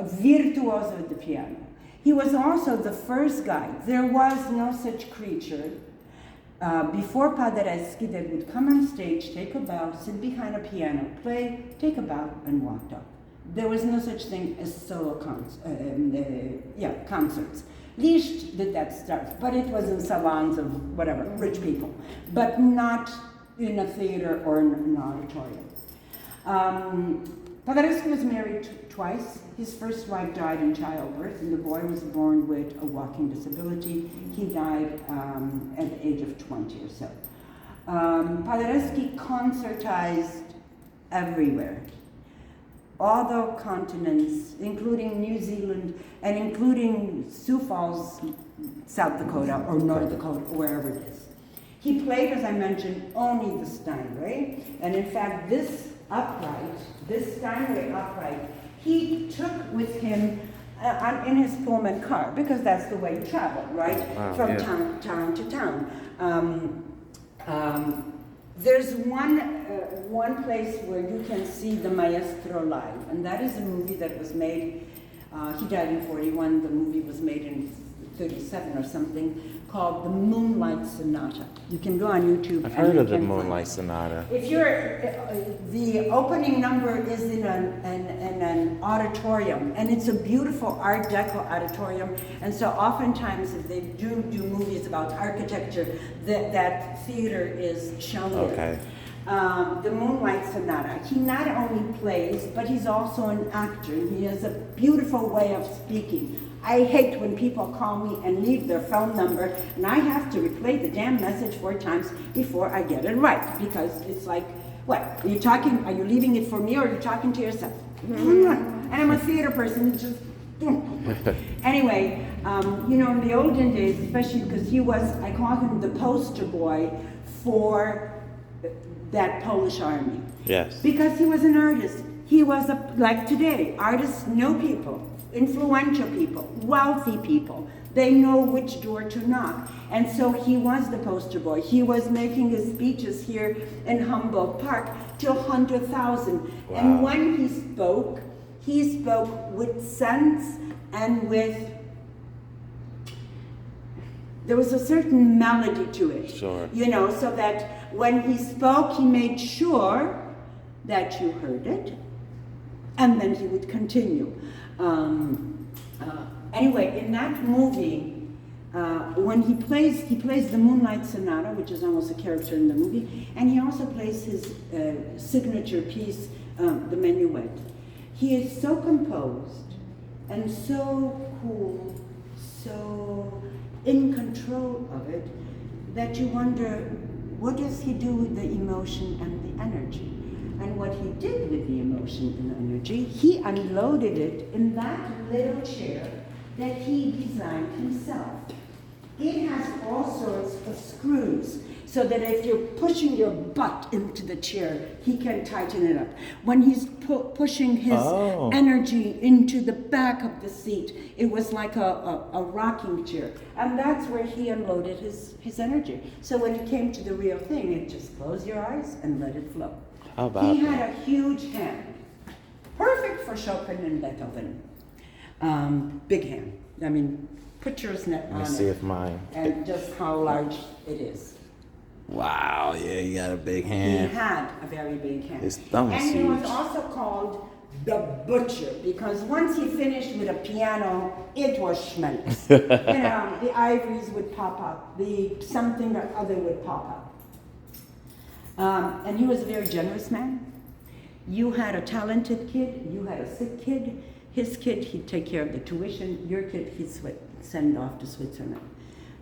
virtuoso at the piano. He was also the first guy. There was no such creature before Paderewski that would come on stage, take a bow, sit behind a piano, play, take a bow, and walked off. There was no such thing as solo concerts. Liszt did that stuff, but it was in salons of whatever, rich people, but not in a theater or in an auditorium. Paderewski was married twice. His first wife died in childbirth, and the boy was born with a walking disability. He died at the age of 20 or so. Paderewski concertized everywhere. All the continents, including New Zealand and including Sioux Falls, South Dakota, or North Dakota, wherever it is. He played, as I mentioned, only the Steinway, and in fact, this Steinway upright, he took with him in his Pullman car, because that's the way you travel, right? Wow, From yeah. town to town. There's one place where you can see the Maestro live, and that is a movie that was made, he died in 41, the movie was made in 37 or something, called The Moonlight Sonata. You can go on YouTube. I've heard you of the can find Moonlight it. Sonata. If the opening number is in an auditorium, and it's a beautiful Art Deco auditorium, and so oftentimes if they do movies about architecture, that theater is shown there. Okay. The Moonlight Sonata. He not only plays, but he's also an actor. He has a beautiful way of speaking. I hate when people call me and leave their phone number, and I have to replay the damn message 4 times before I get it right, because it's like, what, are you leaving it for me, or are you talking to yourself? And I'm a theater person, it's just, anyway, in the olden days, especially because I call him the poster boy for that Polish army. Yes. Because he was an artist. He was, like today, artists know people, influential people, wealthy people. They know which door to knock. And so he was the poster boy. He was making his speeches here in Humboldt Park to 100,000. Wow. And when he spoke with sense and there was a certain melody to it. Sure. So that when he spoke, he made sure that you heard it, and then he would continue. Anyway, in that movie, when he plays the Moonlight Sonata, which is almost a character in the movie, and he also plays his signature piece, the Minuet. He is so composed and so cool, so in control of it, that you wonder, what does he do with the emotion and the energy? And what he did with the emotion and the energy, he unloaded it in that little chair that he designed himself. It has all sorts of screws, so that if you're pushing your butt into the chair, he can tighten it up. When he's pushing his energy into the back of the seat, it was like a rocking chair. And that's where he unloaded his energy. So when it came to the real thing, it just close your eyes and let it flow. How about He that? had a huge hand. Perfect for Chopin and Beethoven. Big hand. I mean, put yours net Let me on see it. if mine. And just how large it is. Wow, yeah, you got a big He hand. had a very big hand. His thumb was And he was huge. also called the butcher, because once he finished with a piano, it was schmelz. The ivories would pop up, the something or other would pop up. And he was a very generous man. You had a talented kid, you had a sick kid, his kid, he'd take care of the tuition, your kid, he'd send off to Switzerland.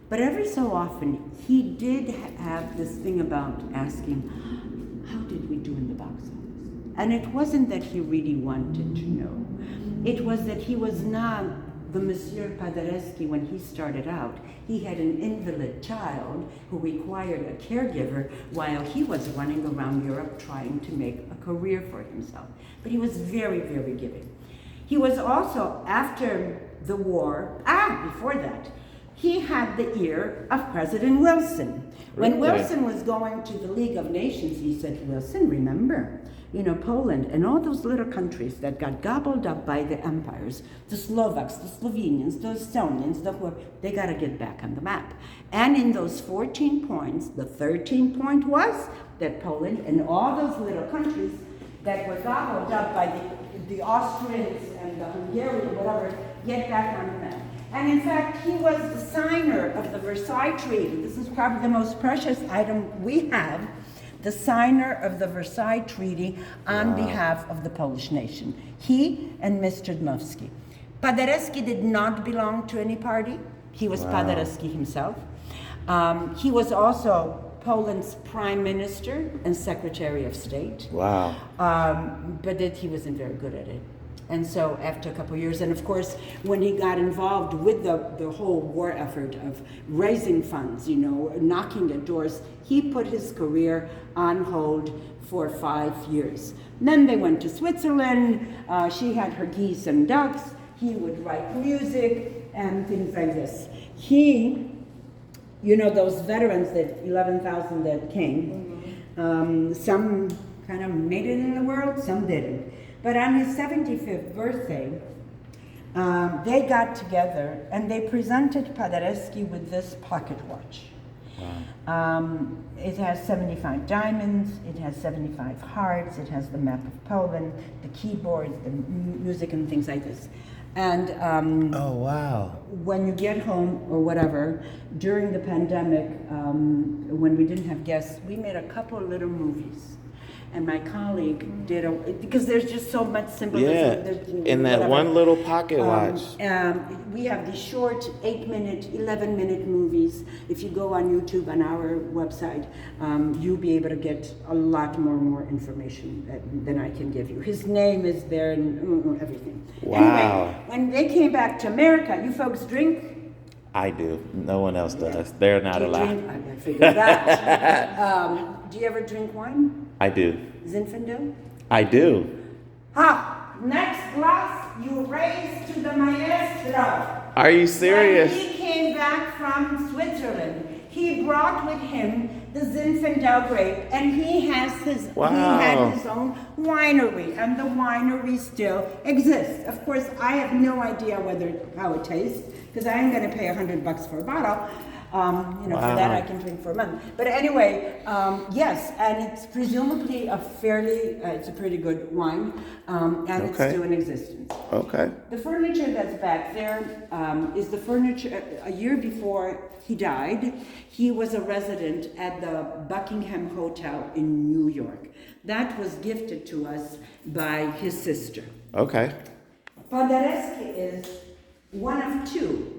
But every so often, he did have this thing about asking, how did we do in the box office? And it wasn't that he really wanted to know. It was that he was not the Monsieur Paderewski when he started out. He had an invalid child who required a caregiver while he was running around Europe trying to make a career for himself. But he was very, very giving. He was also, after the war, before that, he had the ear of President Wilson. When Really? Wilson was going to the League of Nations, he said, Wilson, remember, Poland and all those little countries that got gobbled up by the empires, the Slovaks, the Slovenians, the Estonians, they got to get back on the map. And in those 14 points, the 13th point was that Poland and all those little countries that were gobbled up by the Austrians and the Hungarians, whatever, get back on the map. And in fact, he was the signer of the Versailles Treaty. This is probably the most precious item we have, the signer of the Versailles Treaty on behalf of the Polish nation. He and Mr. Dmowski. Paderewski did not belong to any party. He was Paderewski himself. He was also Poland's prime minister and secretary of state. Wow. But he wasn't very good at it. And so after a couple of years, and of course, when he got involved with the whole war effort of raising funds, knocking at doors, he put his career on hold for 5 years. Then they went to Switzerland. She had her geese and ducks. He would write music and things like this. He, those veterans, that 11,000 that came, some kind of made it in the world, some didn't. But on his 75th birthday, they got together and they presented Paderewski with this pocket watch. It has 75 diamonds, it has 75 hearts, it has the map of Poland, the keyboard, the music and things like this. And Oh, wow. when you get home or whatever, during the pandemic, when we didn't have guests, we made a couple of little movies. And my colleague did because there's just so much symbolism. Yeah, in that one little pocket watch. We have these short 8-minute, 11-minute movies. If you go on YouTube on our website, you'll be able to get a lot more information than I can give you. His name is there and everything. Wow. Anyway, when they came back to America, you folks drink? I do. No one else does. They're not Do you allowed. drink? I figured that. Do you ever drink wine? I do. Zinfandel? I do. Next glass you raise to the maestro. Are you serious? When he came back from Switzerland, he brought with him the Zinfandel grape, and he had his own winery, and the winery still exists. Of course, I have no idea how it tastes, because I ain't gonna pay $100 for a bottle. For that I can drink for a month. But anyway, yes, and it's presumably it's a pretty good wine, and it's still in existence. Okay. The furniture that's back there is the furniture. A year before he died, he was a resident at the Buckingham Hotel in New York. That was gifted to us by his sister. Okay. Paderewski is one of two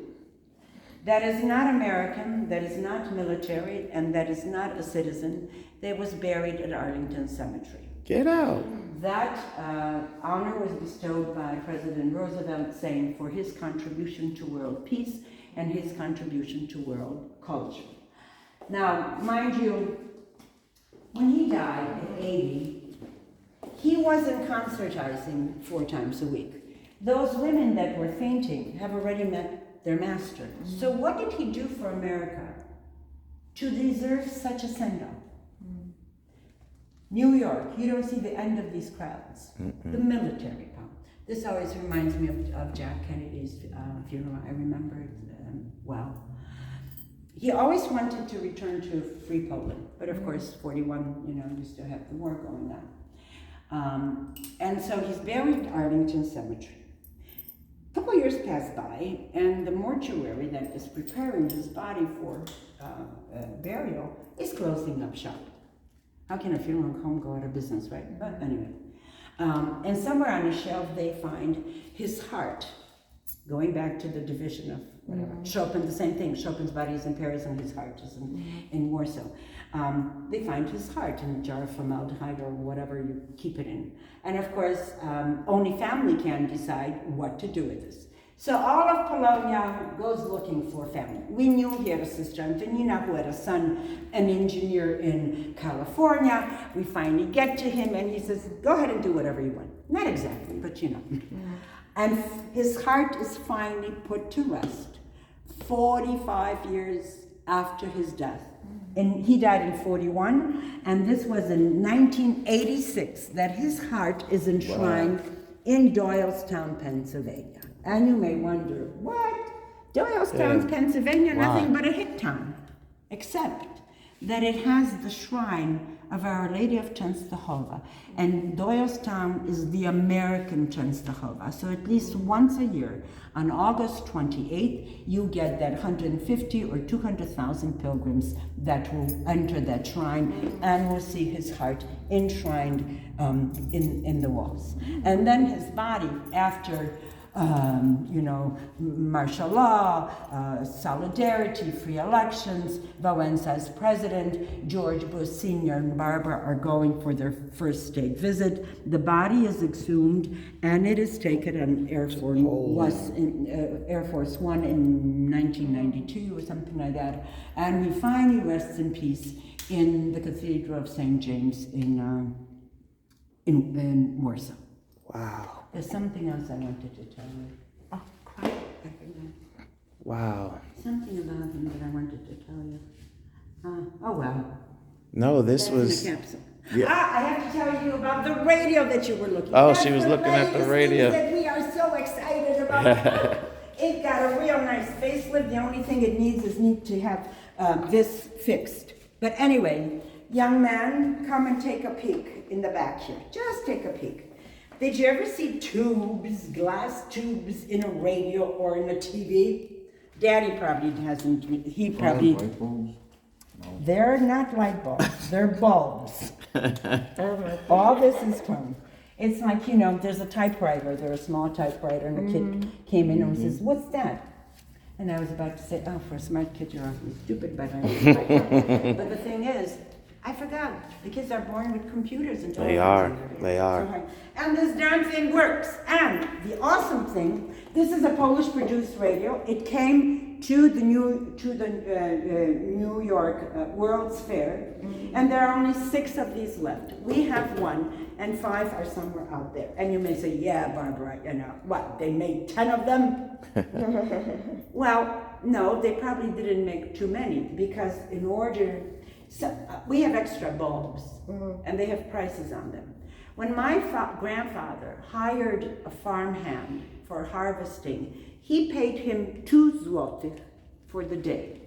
that is not American, that is not military, and that is not a citizen, that was buried at Arlington Cemetery. Get out. That honor was bestowed by President Roosevelt, saying for his contribution to world peace and his contribution to world culture. Now, mind you, when he died at 80, he wasn't concertizing 4 times a week. Those women that were fainting have already met their master. So what did he do for America to deserve such a send-off? New York, you don't see the end of these crowds. The military power. This always reminds me of Jack Kennedy's funeral. I remember it well. He always wanted to return to free Poland, but of course, 41, you still have the war going on. And so he's buried at Arlington Cemetery. A couple years passed by, and the mortuary that is preparing his body for burial is closing up shop. How can a funeral home go out of business, right? But anyway, And somewhere on a shelf they find his heart, going back to the division of whatever. Chopin, the same thing. Chopin's body is in Paris and his heart is in Warsaw. They find his heart in a jar of formaldehyde or whatever you keep it in. And of course, only family can decide what to do with this. So all of Polonia goes looking for family. We knew he had a sister Antonina who had a son, an engineer in California. We finally get to him and he says, go ahead and do whatever you want. Not exactly, but you know. And his heart is finally put to rest 45 years after his death. And he died in 41, and this was in 1986 that his heart is enshrined in Doylestown, Pennsylvania. And you may wonder, what? Doylestown, Pennsylvania, nothing but a hick town, except that it has the shrine of Our Lady of Częstochowa. And Doylestown is the American Częstochowa. So at least once a year, on August 28th, you get that 150 or 200,000 pilgrims that will enter that shrine and will see his heart enshrined in the walls. And then his body, after martial law, solidarity, free elections, Wałęsa's president, George Bush Sr. and Barbara are going for their first state visit. The body is exhumed and it is taken on Air Force One in 1992 or something like that. And he finally rests in peace in the Cathedral of St. James in Warsaw. Wow. There's something else I wanted to tell you. Oh, quiet. I forgot. Wow. Something about him that I wanted to tell you. Oh, well. No, this That's was. in the capsule. Yeah. I have to tell you about the radio that you were looking at. Oh, That's she was the looking at the latest radio. thing that we are so excited about. It got a real nice facelift. The only thing it needs is to have this fixed. But anyway, young man, come and take a peek in the back here. Just take a peek. Did you ever see tubes, glass tubes in a radio or in a TV? Daddy probably hasn't. He probably. Light bulbs? No. They're not light bulbs. They're bulbs. All this is fun. It's like, there's a typewriter. There's a small typewriter, and a kid came in and says, "What's that?" And I was about to say, "Oh, for a smart kid, you're awfully stupid," but but the thing is, I forgot. The kids are born with computers and They are. They are. And this darn thing works. And the awesome thing, this is a Polish-produced radio. It came to the New York World's Fair, and there are only 6 of these left. We have 1, and 5 are somewhere out there. And you may say, "Yeah, Barbara, what? They made 10 of them?" Well, no, they probably didn't make too many because in order. So we have extra bulbs, and they have prices on them. When my grandfather hired a farmhand for harvesting, he paid him 2 złotych for the day.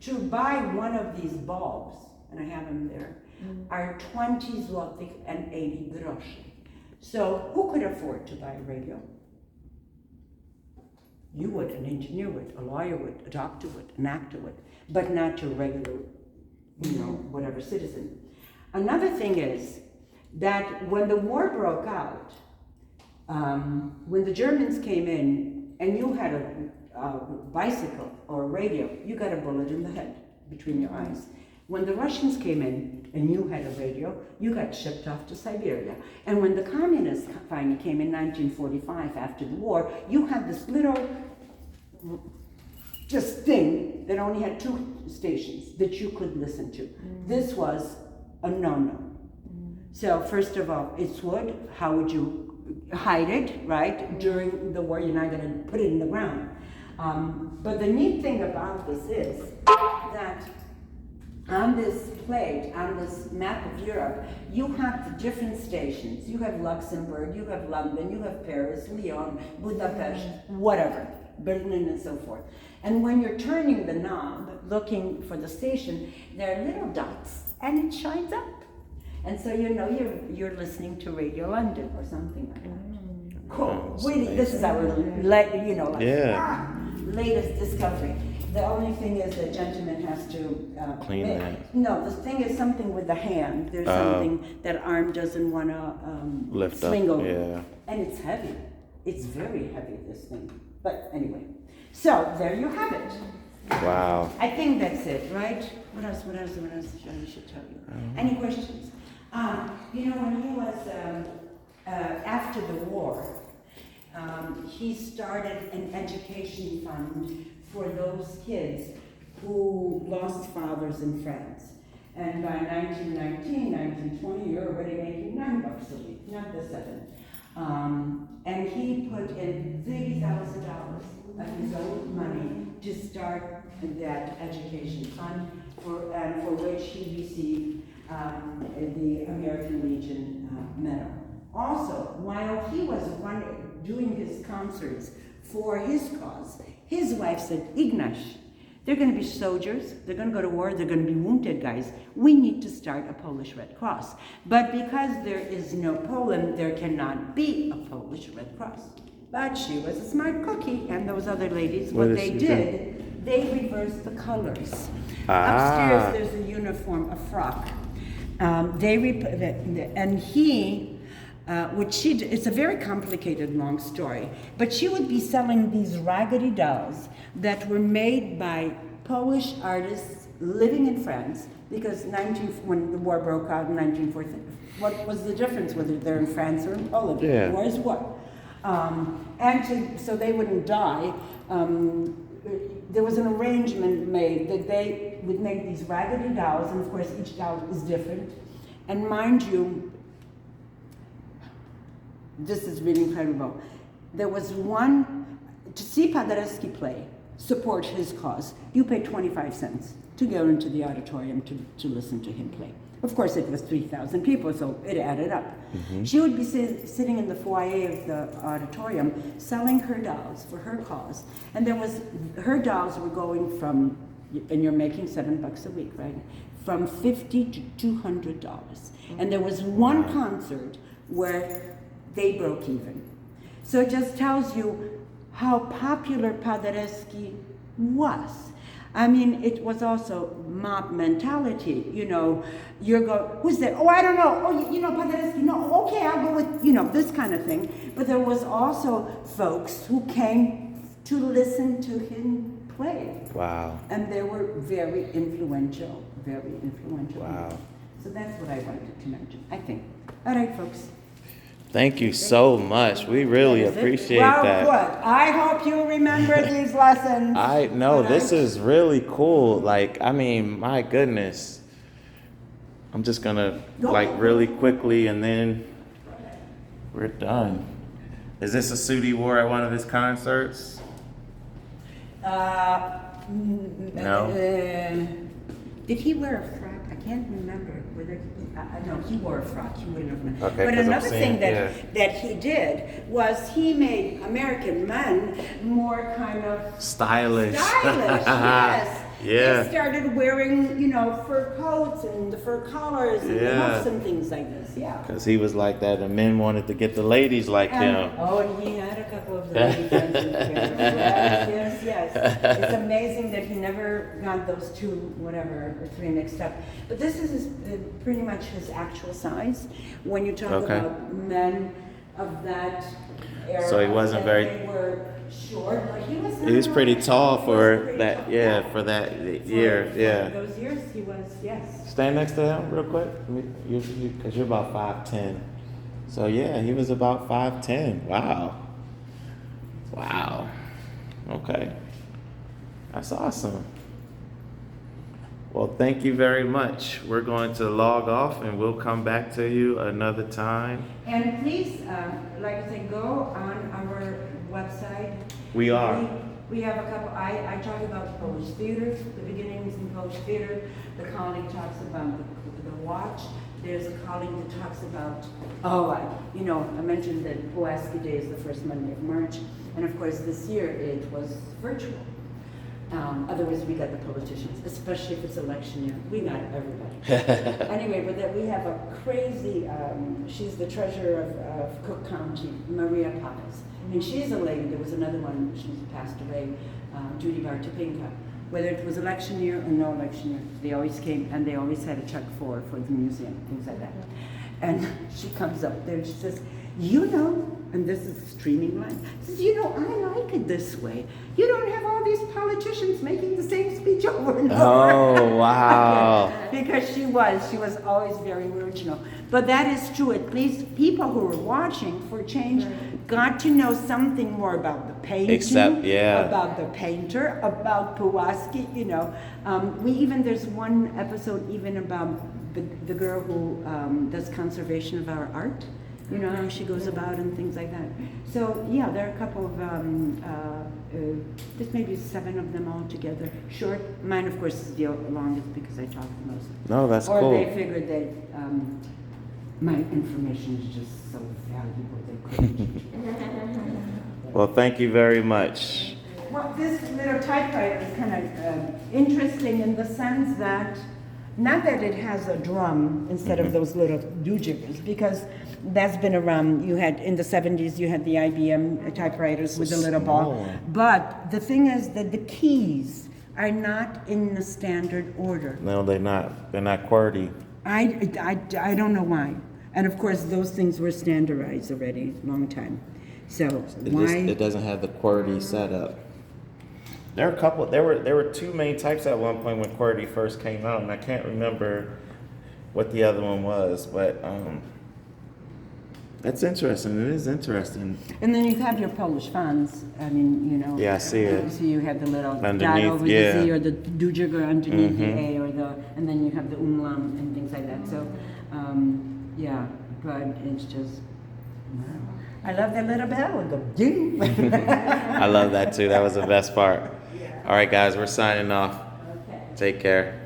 To buy one of these bulbs, and I have them there, are 20 złotych and 80 groszy. So who could afford to buy a radio? You would, an engineer would, a lawyer would, a doctor would, an actor would, but not your regular whatever citizen. Another thing is that when the war broke out, when the Germans came in and you had a bicycle or a radio, you got a bullet in the head between your eyes. When the Russians came in and you had a radio, you got shipped off to Siberia. And when the communists finally came in 1945 after the war, you had this little thing that only had 2 stations that you could listen to. This was a no-no. So first of all, it's wood. How would you hide it, right? During the war, you're not going to put it in the ground. But the neat thing about this is that on this plate, on this map of Europe, you have the different stations. You have Luxembourg, you have London, you have Paris, Lyon, Budapest, whatever, Berlin and so forth. And when you're turning the knob, looking for the station, there are little dots, and it shines up. And so you're listening to Radio London or something like that. Cool. Really, this is our latest discovery. The only thing is the gentleman has to Clean ma- that. No, the thing is something with the hand. There's something that arm doesn't want to Lift up, swing over. yeah. And it's heavy. It's very heavy, this thing. But anyway, so there you have it. Wow. I think that's it, right? What else I should tell you? Any questions? You know, when he was, after the war, he started an education fund for those kids who lost fathers in France. And by 1919, 1920, you're already making $9 a week, not the 7. And he put in $30,000 of his own money to start that education fund, for which he received the American Legion Medal. Also, while he was doing his concerts for his cause, his wife said, Ignash, they're going to be soldiers, they're going to go to war, they're going to be wounded guys. We need to start a Polish Red Cross. But because there is no Poland, there cannot be a Polish Red Cross. But she was a smart cookie, and those other ladies, what they did, they reversed the colors. Upstairs, there's a uniform, a frock. It's a very complicated, long story, but she would be selling these raggedy dolls that were made by Polish artists living in France, because when the war broke out in 1940, what was the difference whether they're in France or in Poland? Yeah. War is war. So they wouldn't die, there was an arrangement made that they would make these raggedy dolls, and of course each doll is different. And mind you, this is really incredible. There was one, to see Paderewski play, support his cause, you pay 25 cents to go into the auditorium to listen to him play. Of course, it was 3,000 people, so it added up. Mm-hmm. She would be sitting in the foyer of the auditorium selling her dolls for her cause. And her dolls were going from, and you're making $7 a week, right? From $50 to $200. And there was one concert where they broke even. So it just tells you how popular Paderewski was. I mean, it was also mob mentality, you know, who's there? Oh, I don't know. Oh, you know, Paderewski, no, okay, I'll go with, this kind of thing. But there was also folks who came to listen to him play. Wow. And they were very influential, very influential. Wow. So that's what I wanted to mention, I think. All right, folks. Thank you so much. We really appreciate that. Well, good. I hope you remember these lessons. I know this is really cool. Like, I mean, my goodness. I'm just gonna really quickly, and then we're done. Is this a suit he wore at one of his concerts? No. Did he wear a frock? I can't remember whether no, he wore a frock. He wouldn't have. Okay, but another thing that he did was he made American men more kind of stylish. Yes. Yeah. They started wearing, fur coats and the fur collars and the hoops and things like this. Yeah. Because he was like that, and men wanted to get the ladies like him. Oh, and he had a couple of lady friends in there. Yes. It's amazing that he never got those two, or three mixed up. But this is pretty much his actual size. When you talk about men of that era, so he wasn't very. They were short, but he was. He was pretty tall for that. Yeah, for that year. For those years, he was. Yes. Stand next to him real quick, because you're about 5'10". So yeah, he was about 5'10". Wow. Okay. That's awesome. Well, thank you very much. We're going to log off, and we'll come back to you another time. And please, like I said, go on our website. We are. We have a couple, I talk about Polish theater, the beginnings in Polish theater. The colleague talks about the watch. There's a colleague that talks about, I mentioned that Pulaski Day is the first Monday of March. And of course, this year it was virtual. Otherwise, we got the politicians, especially if it's election year. We got everybody. Anyway, but we have a crazy, she's the treasurer of Cook County, Maria Pappas. And she's a lady, there was another one, she's passed away, Judy Bartopinka. whether it was election year or no election year. They always came and they always had a check for the museum, things like that. And she comes up there and she says, you know, and this is streaming line, says, you know, I like it this way. You don't have all these politicians making the same speech over and over. Oh, wow. Because she was always very original. But that is true. At least people who were watching for change got to know something more about the painting, about the painter, about Pulaski. You know, there's one episode even about the girl who does conservation of our art. You know, how she goes about and things like that. So yeah, there are a couple of, there's maybe 7 of them all together. Short. Mine, of course, is the longest because I talk the most. No, that's or cool. Or they figured that my information is just so valuable they couldn't. Well, thank you very much. Well, this little typewriter is kind of interesting in the sense that, not that it has a drum instead of those little doojiggers, because that's been around. You had, in the 70s, you had the IBM typewriters with the little ball. But the thing is that the keys are not in the standard order. No, they're not. They're not QWERTY. I don't know why. And of course, those things were standardized already a long time. So why? It doesn't have the QWERTY setup. There are a couple. There were 2 main types at one point when QWERTY first came out, and I can't remember what the other one was, but that's interesting. It is interesting. And then you have your Polish fonts. I mean, you know. Yeah, I see it. So you have the little dot Underneath, over yeah. the Z or the doojiger underneath the A, or and then you have the umlaut and things like that. So, yeah, but it's just. Wow. I love that little bell with the ding. I love that too. That was the best part. All right, guys, we're signing off. Okay. Take care.